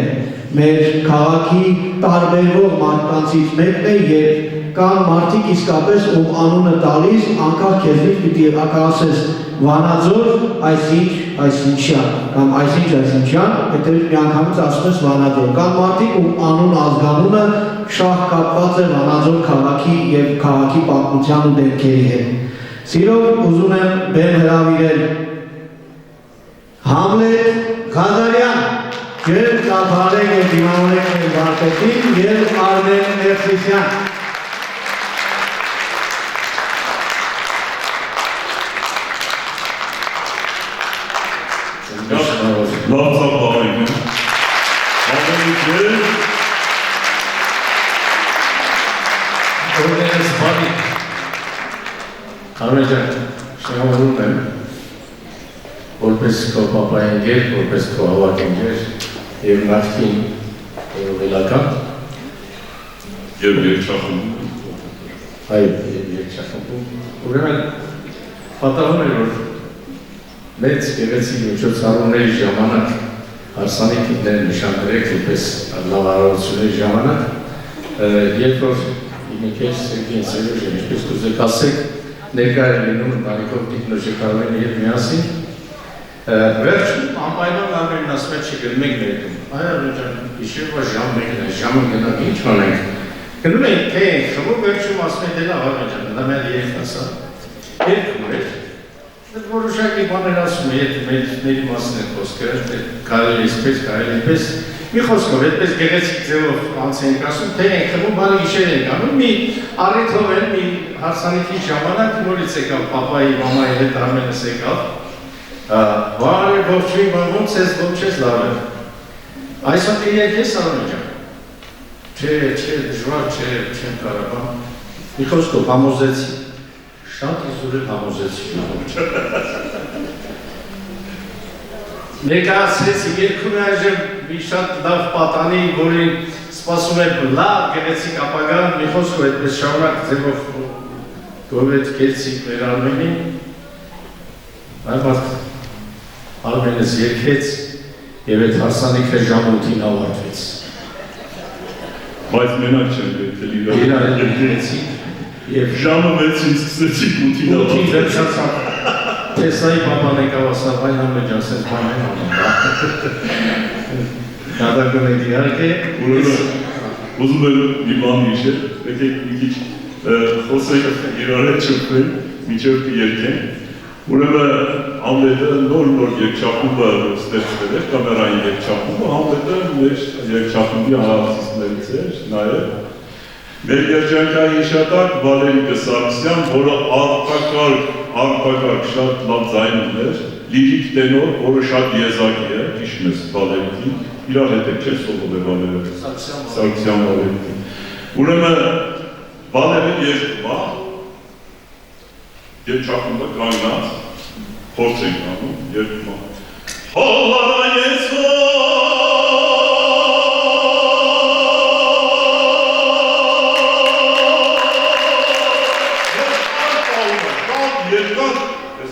մեր քաղաքի տարբերվող մարդկանցից մեկն է և կան մարդիկ իսկապես, ում անունը տալիս, անկախ քեզնից պիտի ասես Վանաձոր այսինչյան, կամ այսինչյան, հետևից մի անգամից ասում ես Վանաձոր, կան մարդիկ, ում անուն ազգանունը շահ կապված է Վանաձոր քաղաքի և քաղաքի պատմության ու դեմքերի հետ։ Սիրով ուզում եմ բեմ հրավիրել Համլետ Ղազարյան, ջեր ծափարեք և դիմավորեք մեր վարպետին և Արմեն Ներսիսյան։ Լավ ծափարեք եմ, Ամենից է, Օրներս բարիք, Արմեն ջան, շնորհավորում եմ, որպես քո պապայենգեր, որպես քո ավագենգեր և նախկին որովելական և երկչախմբում, և երկչախմբում, ուրեմն պատահում էր, որ մեծ գեղեցիկ միջոցառումների ժամանակ հարսանիքներ նշանագրեք որպես լավարարությունների ժամանակ, երբ որ ինքեր Սերգեյ Սերյոժին, ինչպես կուզեք ասեք, ներկա է լինում ընտանիքով տիկնոջ Կարմենի հետ միասին, վերջում անպայման Արմենն ասում է չգնում ենք ներկում, այ Արմեն ջան, գիշերվա ժամ 1-ն է, ժամը գնանք ինչ անենք, գնում ենք թե ենք խմում, վերջում ասում է դե լավ Արմեն ջան, դա մեր երբ ասա, երկում էր, որոշակի բաներ ասում է, եթե մերի մասն է խոսքը, կարելի իսպես, կարելի պես, մի խոսքով, այդպես գեղեցիկ ձևով անց ենք ասում, թե ենք խմում, բարի գիշեր ենք անում, մի առիթով են, մի հարսանիքի ժամանակ, նորից եկավ պապայի, մամայի հետ Արմենս եկավ, բարի ողջույն ոնց ես, ոնց ես լավ է, այսօր իրեք ես Արմեն ջան, չէ, դժվար, չեմ կարողանում, մի խոսքով համոզեցի, շատ իզուրել համոզեցի ներկայացրեցի երկում է այժմ մի շատ լավ պատանի, որին սպասում է լավ գեղեցիկ ապագա, մի խոսքով այդպես շարունակ ձևով գովեց կեցիկ մեր Արմենին, այմարդ Արմենս երկեց և այդ հարսանիքը ժամ 8-ին ավարտվեց։ բայց մենակ չեմ գետել իրար հետ երկեցիկ և ժամը 6-ին սկսեցիք 8-ին ավարտվեց։ 8-ին վերջացավ, Տեսայի պապան եկավ ասավ, այն Արմեն ջան, սենց բան են անում, նադակում եք իհարկե, ուզում եմ մի բան հիշել, եկեք մի քիչ խոսենք իրար հետ շփվել, մինչև կերկեն, ուրեմն Համլետը նոր երկչախումբը ստեղծվել էր, կամերային երկչախումբը, Համլետը մեր երկչախումբի արտիստներից էր, նաև մեր երջանկայի հիշատակ Վալերիկը Սարգսյան, որը արտակարգ շատ լավ ձայն ուներ, լիրիկ տենոր, որը շատ եզակի է, հիշում ես Վալերիկին, իրար հետ եք չես սովորել Վալերիկը, Սարգսյան Վալերիկին։ Ուրեմն Վալերը երկվա, երկչախումբը կանգնած, փորձ ենք անում, երկվա։ Հոլարա ես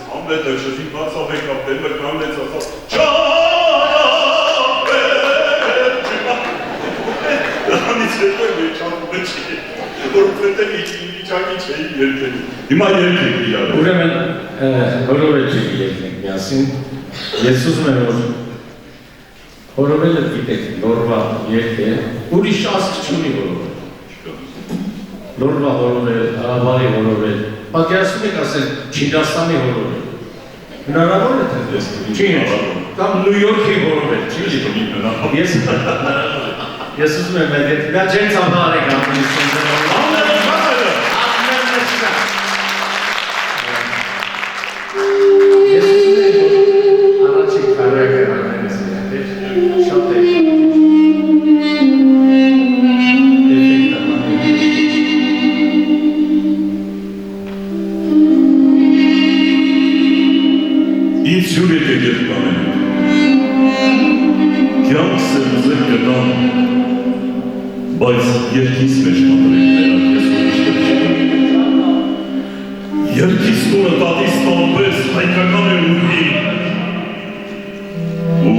Համլետը շզի բացավ եք ապտել, մրկանեց ասավ, Դրանից հետո է չապում է չի, որում պետել իջին վիճակի չէի երկել։ Հիմա երկեք իրար։ Ուրեմն հորովեջի երկենք միասին։ Ես ուզում եմ որ հորովելը գիտեք լորվա երկ է, ուրիշ ասկ չունի հորովել։ Լորվա հորովել, Արաբայի հորովել, պատկերացնում եք ասել Չինաստանի հորովել։ Հնարավոր է թե չի կամ Նյու Յորքի հորովել, չի լիքում։ Ես ուզում եմ այդ դա ջենց ամառ եք բայց երկիս մեջ մատրեք ներակ ես ուրիշ երկիս տունը տատիս տանպես հայկական է ուրհի ու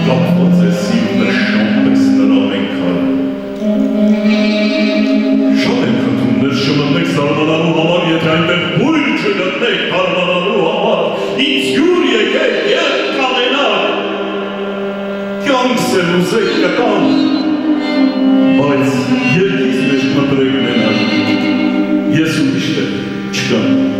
կապված է սիրունը շամպես նրա մենքար շամ ենք հնդում ներ շմտնեք զարմանալու համար եթե այնտեղ հույր չգտնեք հարմանալու համար ինձ յուր եկեք երբ կամենակ կյանքս է ուզեք կտան բայց երկիս մեջ մտրեք մենակ, ես ուրիշ տեղ չկամ։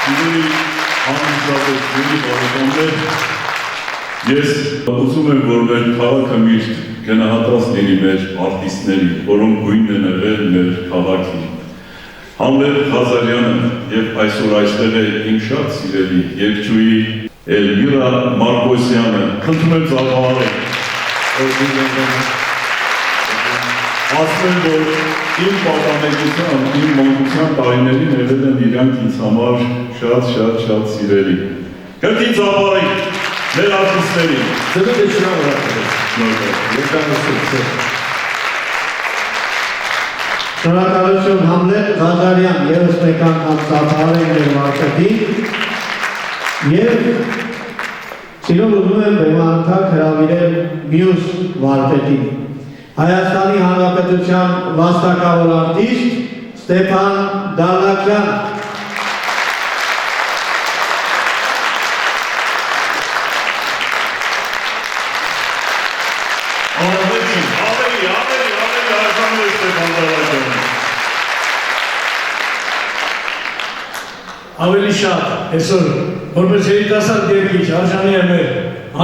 Սիրելի անմիջապես ջերի բարեկամներ, ես ուզում եմ, որ մեր քաղաքը միշտ գնահատված լինի մեր արտիստների, որոնք գույնն են եղել մեր քաղաքի։ Համլետ Ղազարյանը և այսօր այստեղ է իմ շատ սիրելի երգչուհի Էլմիրա Մարկոսյանը, խնդրում եմ ծաղրահարել։ Ասում եմ, որ իմ պատանեկության, իմ մանկության տարիներին եղել են իրանք ինձ համար շատ սիրելի։ Կրկին ծաղրահարենք մեր արտիստներին։ Շնորհակալություն Համլետ Ղազարյան, ևս մեկ անգամ ծափահարենք մեր վարպետին և սիրով ուզում եմ բեմանդակ հրավիրել մյուս վարպետին։ Հայաստանի Հանրապետության վաստակավոր արտիստ Ստեփան Դալլաքյան։ Ավելի շատ այսօր որպես երիտասարդ երգիչ արժանի է մեր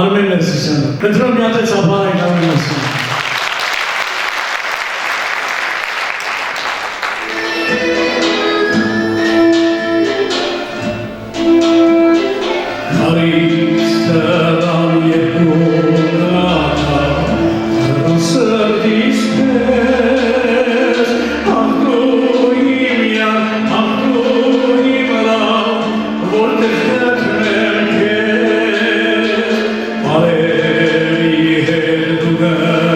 Արմեն Ներսիսյանը։ Խնդրում մի հատ ծափահարենք Արմեն Ներսիսյանը։ Ալերի հետ դու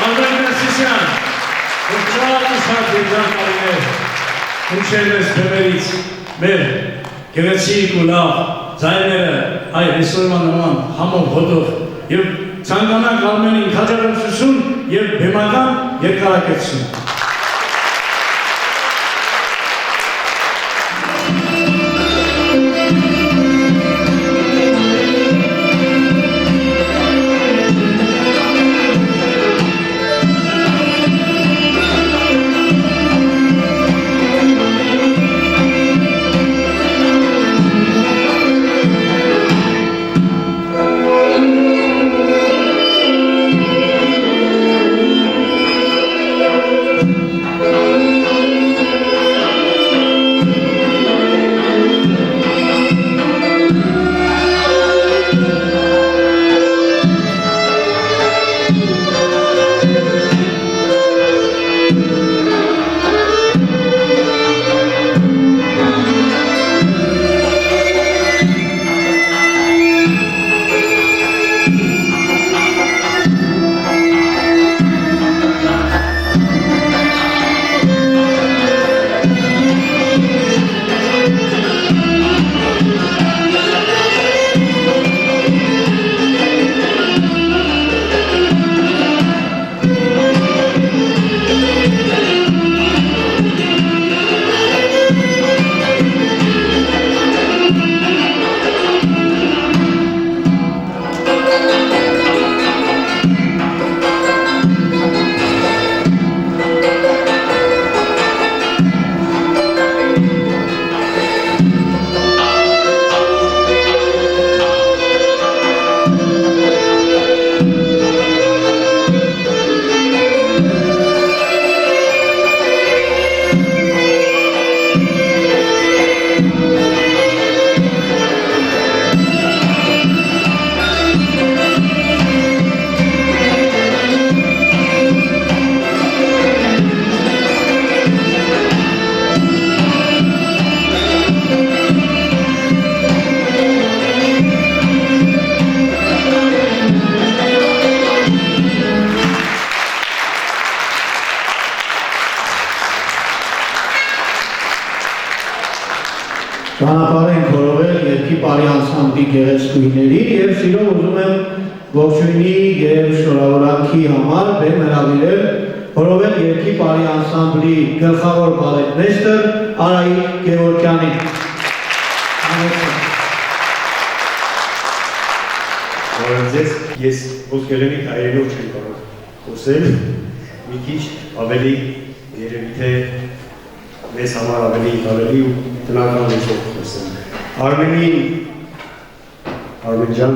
Անդրեյ Ներսիսյան, որ շատ ուսած դրան կարիներ, հնչել ես բեմերից, մեր գեղեցիկ ու լավ ձայները այ այսօրվա նման համով հոտով և ցանկանանք Արմենին քաջալերություն և բեմական երկարակեցություն։ Ճանապարհ ենք հորովել երկի բարի անսամբլի գեղեցկուհիներին և սիրով ուզում եմ ողջույնի և շնորհավորանքի համար բեմ հրավիրել հորովել երկի բարի անսամբլի գլխավոր բալետմեստր Արայիկ Գևորգյանին։ Բարև, ես ոսկեղենի հայերով չեմ կարող խոսել, մի քիչ ավելի երևի թե մեզ համար ավելի կարելի ու տնական լեզվով խոսեմ։ Արմեն ջան,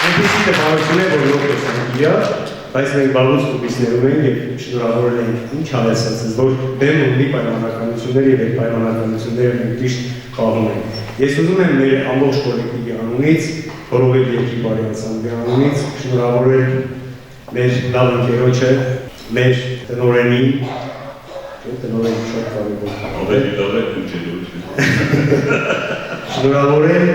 այնպիսի տպարություն է, որ լոք տեսանք իրար, բայց մենք բաղուց կուպիսներում ենք և շնորհավորել ենք ինչ հավեսացած, որ բեմ ունի պայմանականություններ և այդ պայմանականությունները մենք ճիշտ խաղում ենք։ Ես ուզում եմ մեր ամբողջ կոլեկտիվի անունից, հորովել երկի բարի անսամբլի անունից, շնորհավորել մեր լավ ընկերոջը, մեր տնօրենին, տնօրենը շատ կարևոր շնորհավորել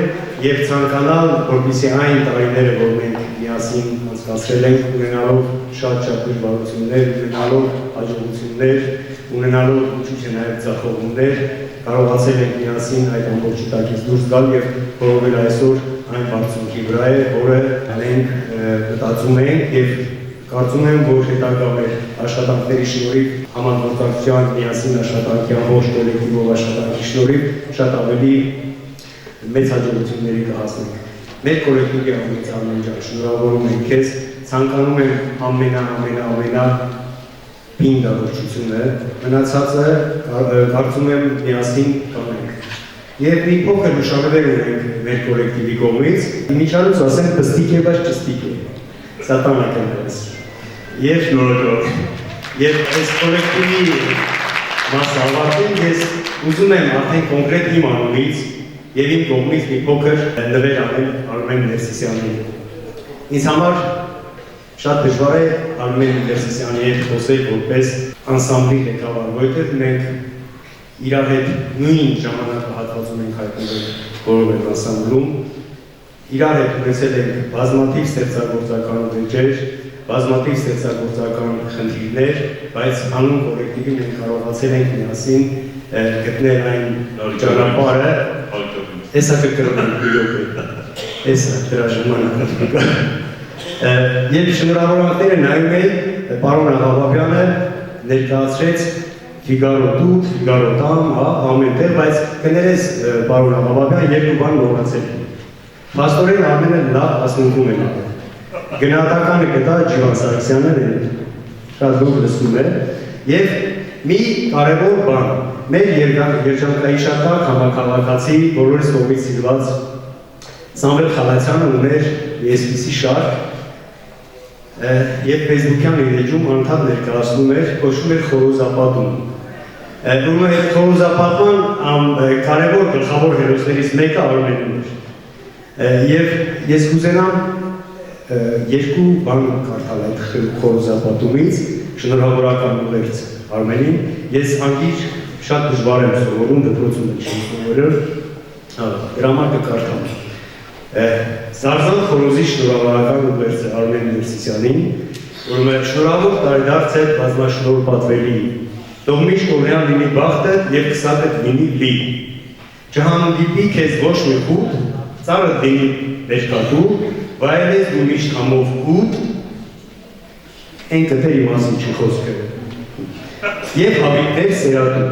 և ցանկանալ, որպեսզի այն տարիները, որ մենք միասին անցկացրել ենք, ունենալով շատ դժվարություններ, ունենալով հաջողություններ, ունենալով ինչու՞ նաև ձախողումներ, կարողացել ենք միասին այդ ամբողջի տակից դուրս գալ և հորովել այսօր այն բարձունքի վրա է, որը մենք մտածում ենք և կարծում եմ, որ հետագա մեր աշխատանքների շնորհիվ, համագործակցության միասին աշխատանքի ամբողջ կոլեկտիվով աշխատանքի շնորհիվ շատ ավելի մեծ հաջողությունների կհասնենք։ Մեր կոլեկտիվի անունից Արմեն ջան, շնորհավորում ենք քեզ, ցանկանում եմ ամենա պինգավորչությունը, մնացածը կարծում եմ միասին կանենք։ Եվ մի փոքր նշաններ ունենք մեր կոլեկտիվի կողմից, իմիջիալուց ասեմ պստիկ է, բայց ճստիկ է, սատանակ եմ ես։ Եվ շնորհակալ։ Եվ այս կոլեկտիվի մասը ավարտին ես ուզում եմ արդեն կոնկրետ իմ անունից և իմ կողմից մի փոքր նվեր անել Արմեն Ներսիսյանին։ Ինձ համար շատ դժվար է Արմեն Ներսիսյանի հետ խոսել որպես անսամբլի ղեկավար, որովհետև մենք իրար հետ նույն ժամանակահատվածում ենք հայտնվել հորովել անսամբլում իրար հետ ունեցել ենք բազմաթիվ ստեղծագործական ուղիղեր, բազմաթիվ ստեղծագործական խնդիրներ, բայց հանուն կոլեկտիվի մենք կարողացել ենք միասին գտնել այն ճանապարհը, Էսա կկրում ենք իրոք, էսա դրա ժամանակը։ Երբ շնորհավորանքները նայում էի, պարոն Աղաբաբյանը ներկայացրեց Ֆիգարո դու, Ֆիգարո տամ, ամեն տեղ, բայց կներես պարոն Աղաբաբյան երկու բան մոռացել։ Փաստորեն ամենը լավ ասնունքում են արել։ Գնահատականը կտա Ջիվան Սարգսյանն է, շատ լավ լսում է, եւ մի կարևոր բան, մեր երջանկայիշատակ համակարգացի բոլորիս կողմից սիրված Սամվել Խալացյանը ուներ այսպիսի շարք եւ Facebook-յան իր էջում անդադ ներկայացնում էր, կոչվում էր խորոզապատում։ Ուրեմն այդ խորոզապատման կարևոր գլխավոր հերոսներից մեկը Արմենն էր։ Եվ ես կուզենամ երկու բան կարդալ այդ խորոզապատումից, շնորհավորական ուղերձ Արմենին, ես անգիր շատ դժվար եմ սովորում, դպրոցում եմ սովորել, դրա համար կկարդամ։ Զարզան խորոզի շնորհավորական ուղերձը Արմեն Ներսիսյանին, ուրեմն շնորհավոր տարեդարձ է բազմաշնորհ պատվելի, թող միշտ օրյան լինի բախտը եւ քսակդ լինի լի։ Չհանդիպի քեզ ոչ մի խուտ, ծառը լինի վերկատու, վայելես դու միշտ համով ուտ, այն կտերի մասին չի խոսքը։ Եվ հավիտներ սերատու։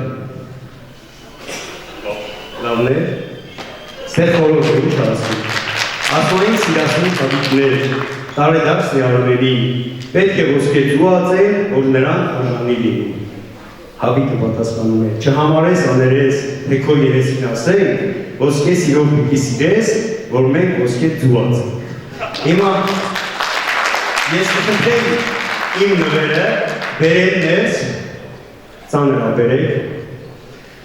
Լավն է, սեր խորոզը ինչ ասում։ Ասոյին սիրասնի հավիտներ, տարեդարձ նյարների, պետք է ոսկե ծուած է, որ նրան արժանի լինում։ Հավիտը պատասխանում է, չհամարես աներես, թե քո երեսին ասենք, ոսկե սիրով պիտի սիրես, որ մենք ոսկե ծուած ենք։ Հիմա ես կխնդրեմ իմ նվերը բերեք ներս, ծանր աբերեք,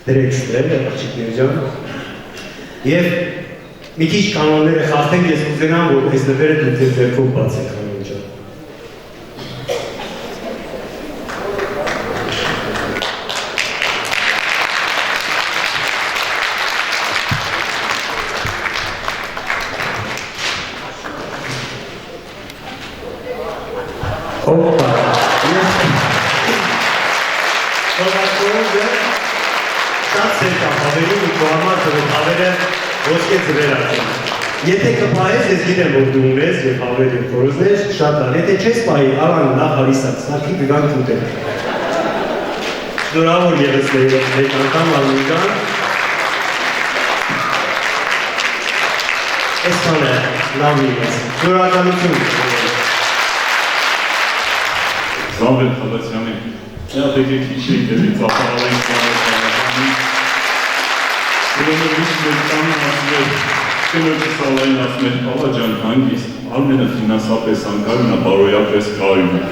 դրեք ստել, աղջիկներ ջան, և մի քիչ կանոնները խախտենք, ես կուզենամ, որ այս նվերը դուք ձեր ձեռքով բացեք ամեն ջան։ Հոպա, շատ սեր կա հավերում ու կողամար թվով հավերը ոսկե ձվեր ակեն։ Եթե կպահես, ես գիտեմ, որ դու ունես և հավեր և խորոզներ, շատ լավ, եթե չես պահի, արան լավ հարիսակ, սարքի կգանք ուտել։ Շնորհավոր ևս մեկ անգամ Արմենջան։ Այսքան է, լավ լինես։ Շնորհակալություն։ Սամվել Խալացյանի, նա դեպի քիչի դեպի ծափահարային ծառայության ուրեմն միշտ մեր տանը ասում էր, կնոջը սալային ասում էր, աղա ջան հանգիստ, Արմենը ֆինանսապես անկայուն է, բարոյապես կայուն է։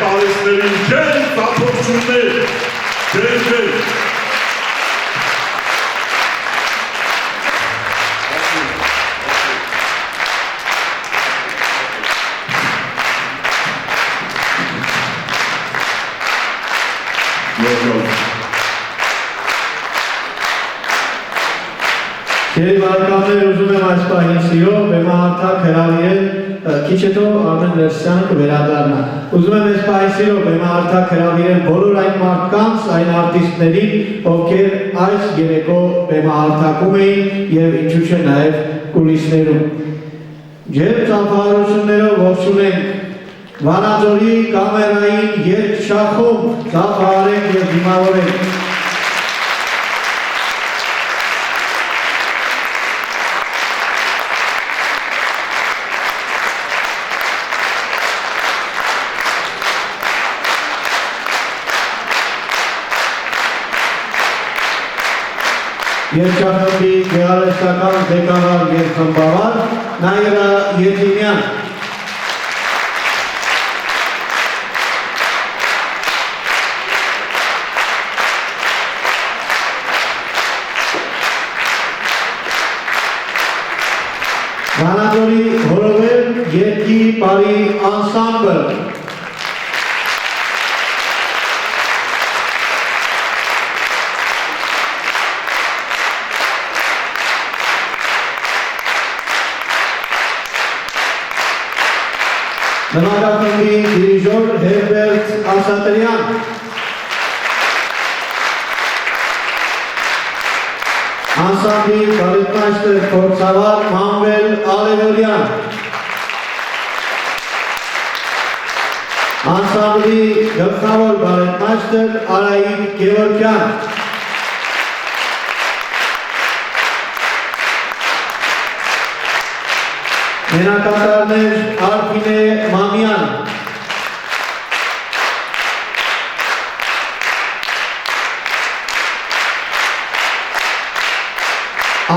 տարեցներին չեն ծափողություններ, ջերմեր։ Երբ բարեկամներ ուզում եմ այս պահին սիրով բեմահարթակ հրավիրել քիչ հետո Արմեն Ներսյանը կվերադառնա։ Ուզում եմ այս պահին սիրով բեմահարթակ հրավիրել բոլոր այն մարդկանց, այն արտիստներին, ովքեր այս երեկո բեմահարթակում էին եւ ինչու՞ չէ նաեւ կուլիսներում։ Ջերմ ծափահարություններով ողջունենք Վանաձորի կամերային երգչախումբ, ծափահարենք եւ դիմավորենք։ Երգչախմբի գեղարվեստական ղեկավար եւ խմբավար Նաիրա Եդիմյան։ Վանաձորի հորովել երգի պարի անսամբլ։ Նվագախմբի դիրիժոր Հերբերտ Ասատրյան։ Անսամբլի բարետմայստեր փորձավար Մանվել Ալևորյան։ Անսամբլի գլխավոր բարետմայստեր Արայիկ Գևորգյան։ Մենակատարներ Արփինե Մամյան։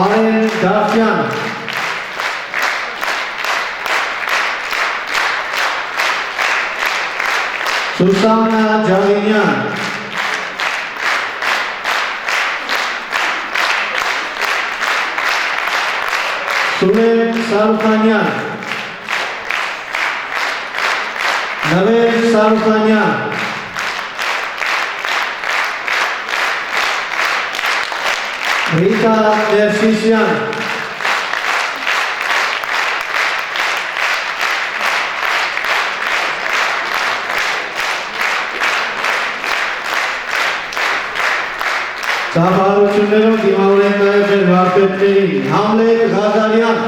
Արեն Դավթյան։ Սուսաննա Ջավինյան։ Սուրեն Սարուխանյան, Նվեր Սարուխանյան, Ռիտա Ներսիսյան, ծափահարություններով դիմավորենք նաև մեր վարպետներին Համլետ Ղազարյան,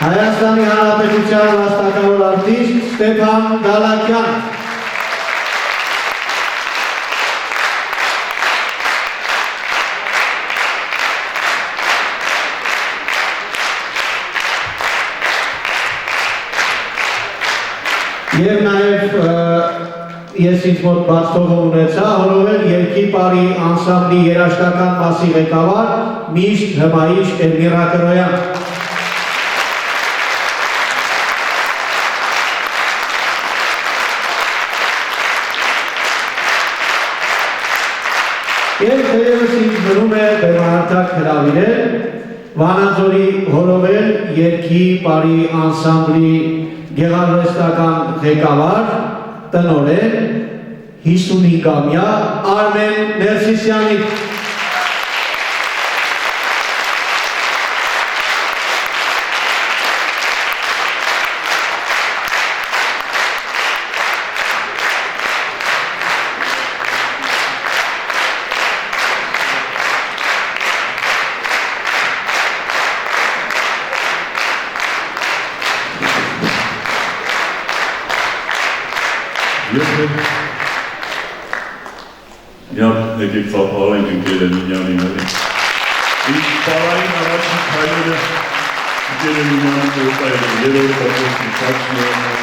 Հայաստանի Հանրապետության վաստակավոր արտիստ Ստեփան Դալակյան, Եվ նաև ես ինձ մոտ բաց թողում ունեցա հորովել երգի պարի անսամբլի երաժշտական մասի ղեկավար միշտ հմայիչ Էլմիրա Կրոյան։ Եվ թեևս ինձ մնում է բեմահարթակ հրավիրել Վանաձորի հորովել երգի պարի անսամբլի գեղարվեստական ղեկավար տնօրեն 55-ամյա Արմեն Ներսիսյանի։ Միակ եկեք ծափահարենք Ընկերեմինյանի մոտ։ Իսկ պարային առաջին քայլերը Ընկերեմինյանի մոտայել են, երրորդ դեպքում Սաչնոյանը։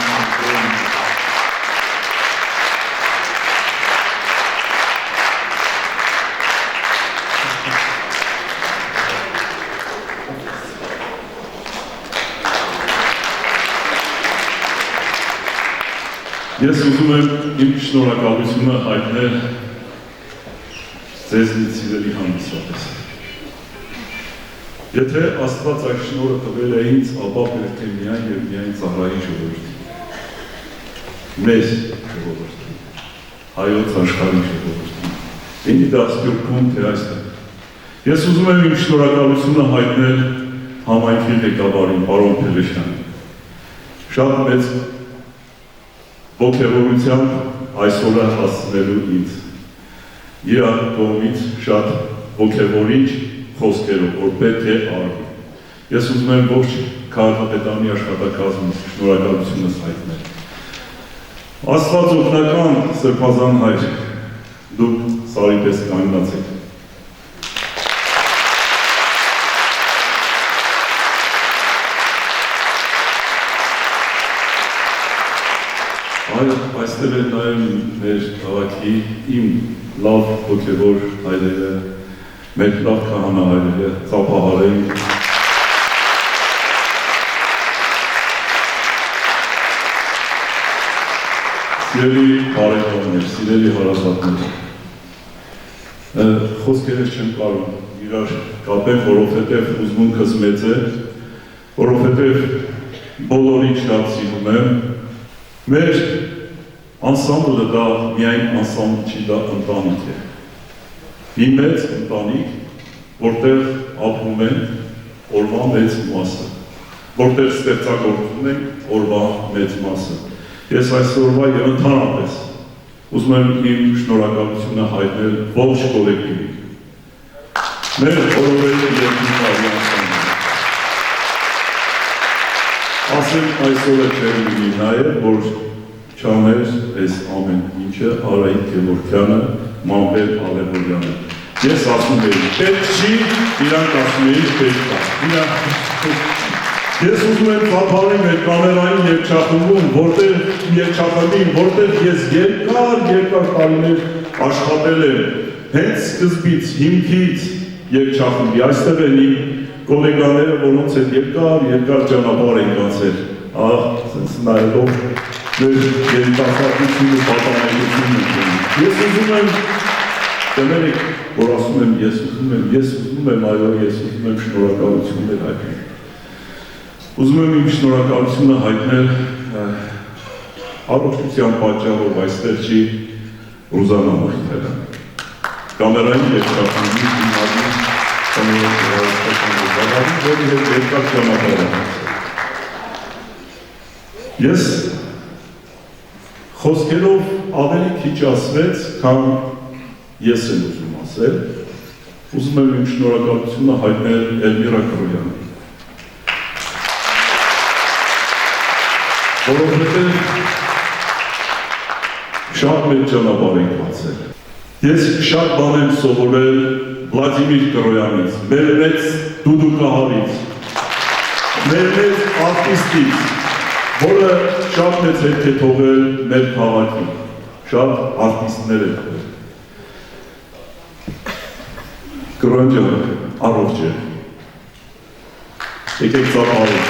Ես ուզում եմ իմ շնորհակալությունը հայտնել ձեզնից սիրելի հանդիսատես։ Եթե Աստված այդ շնորհը տվել է ինձ, ապա պետք է միայն եւ միայն ծառայի ժողովրդին։ Մեզ ժողովրդին, հայոց աշխարհի ժողովրդին։ Ինձ դա Սփյուռքում թե այստեղ։ Ես ուզում եմ իմ շնորհակալությունը հայտնել համայնքի ղեկավարին, պարոն Փելեշյանին։ Շատ մեծ ոգևորությամբ այսօրը հասցնելու ինձ։ Իր կողմից շատ ոգևորիչ խոսքերով, որ պետք է արվի։ Ես ուզում եմ ողջ քաղաքապետարանի աշխատակազմին շնորհակալությունս հայտնել։ Աստված օգնական Սրբազան հայր, դուք սարի պես կանգնած եք։ Այստեղ է նաև մեր քաղաքի իմ լավ ոգևոր հայրերը, մեր լավ քահանահայրերը, ծափահարեն։ Սիրելի բարեկամներ, սիրելի հարազատներ, խոսքերս չեմ կարող իրար կապել, որովհետև հուզմունքս մեծ է, որովհետև բոլորին շատ սիրում եմ։ Մեր անսամբլը դա միայն անսամբլ չի, դա ընտանիք է։ Մի մեծ ընտանիք, որտեղ ապրում են օրվա մեծ մասը, որտեղ ստեղծագործում են օրվա մեծ մասը։ Ես այսօրվա եւ ընդհանրապես ուզում եմ իմ շնորհակալությունը հայտնել ողջ կոլեկտիվին։ Մեր օրովերի երկու տարիանցանը։ Ասեմ այսօրը չեմ լինի նաև, որ չաներ այս ամեն ինչը Արայիկ Գևորգյանը, Մանվել Ալեվորյանը։ Ես ասում եմ, պետք չի, իրանք ասում էին, պետք է։ Ես ուզում եմ ծափարի մեր կամերային երգչախմբում, որտեղ ես երկար տարիներ աշխատել եմ, հենց սկզբից, հիմքից երգչախմբի, այստեղ են իմ կոլեգաները, որոնց հետ երկար ճանապարհ են անցել, սենց նայելով մեր երիտասարդությունը, պատանեկությունը։ Ես ուզում եմ, տներեք, որ ասում եմ, ես ուզում եմ, այո, ես ուզում եմ շնորհակալություններ հայտնել։ Ուզում եմ իմ շնորհակալությունը հայտնել առողջության պատճառով այստեղ չի Ռուզանա Մխիթարյանը։ Կամերային երգչախմբի հիմնադիր որի հետ երկար ճանապարհ եմ անցել։ Ես խոսքերով ավելի քիչ ասվեց, քան ես եմ ուզում ասել, ուզում եմ իմ շնորհակալությունը հայտնել Էլմիրա Կրոյանին, որովհետև շատ մեծ ճանապարհ ենք անցել։ Ես շատ բան եմ սովորել Վլադիմիր Կրոյանից, մեր մեծ դուդուկահարից, մեր մեծ արտիստից, որը շատ մեծ հետք է թողել մեր քաղաքին, շատ արտիստներ է թողել։ Կրոյան ջան, առողջ է։ Եկեք ծափարենք։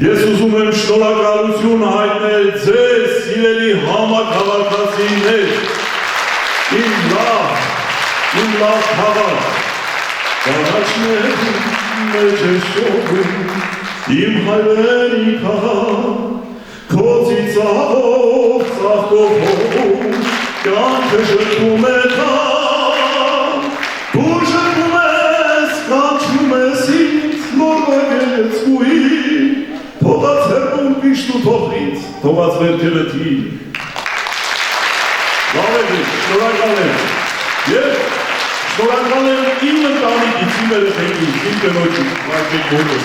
Ես ուզում եմ շնորհակալություն հայտնել ձեզ, սիրելի համաքաղաքացիներ, իմ լավ քաղաք, Կարաչներ մեջ է շողում, իմ հայրենի քաղաք, քո ծիծաղով ծաղկով, կյանքը շրջում է թան, դու շրջում ես, կանչում ես ինձ, նորվագելեցկուի, թողած հեռնում պիշտ ու թողից, թողած վերքերը թին։ Լավ եք, շնորհակալ եմ, և շնորհակալ եմ իմ ընտանիքից Սիմերը թեկի, սիմ կնոջի, վարկեք մոտը,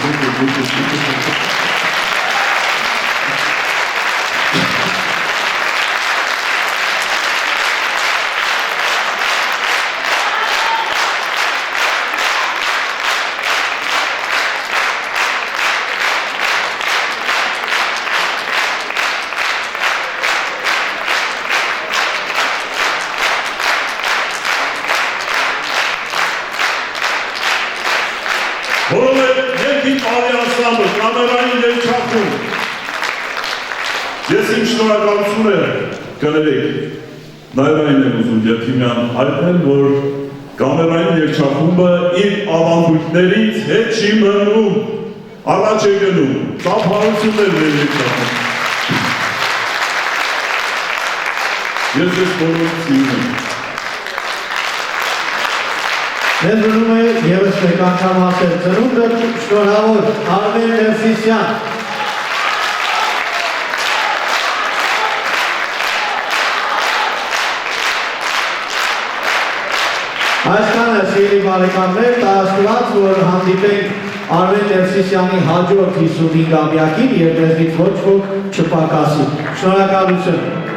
որով է երկին պարի ասամը, կամերային երգչախում։ Ես իմ շնորհակալությունը կներեք, նաև այն եմ ուզում Երթիմյան հայտնել, որ կամերային երգչախումբը իր ավանդույթներից հետ չի մնում, առաջ է գնում, ծափարություններն է երգչախում։ Ես ես բոլոր սիրում եմ։ Մեզ ունում է եվս մեկ անգամ ասել ծնունդը շնորհավոր Արմեն Ներսիսյան։ Այսքանը սիրելի բարեկամներ, տասնված, որ հանդիպենք Արմեն Ներսիսյանի հաջորդ 55-ամյակին և մեզնից ոչ ոք չպակասի։ Շնորհակալություն։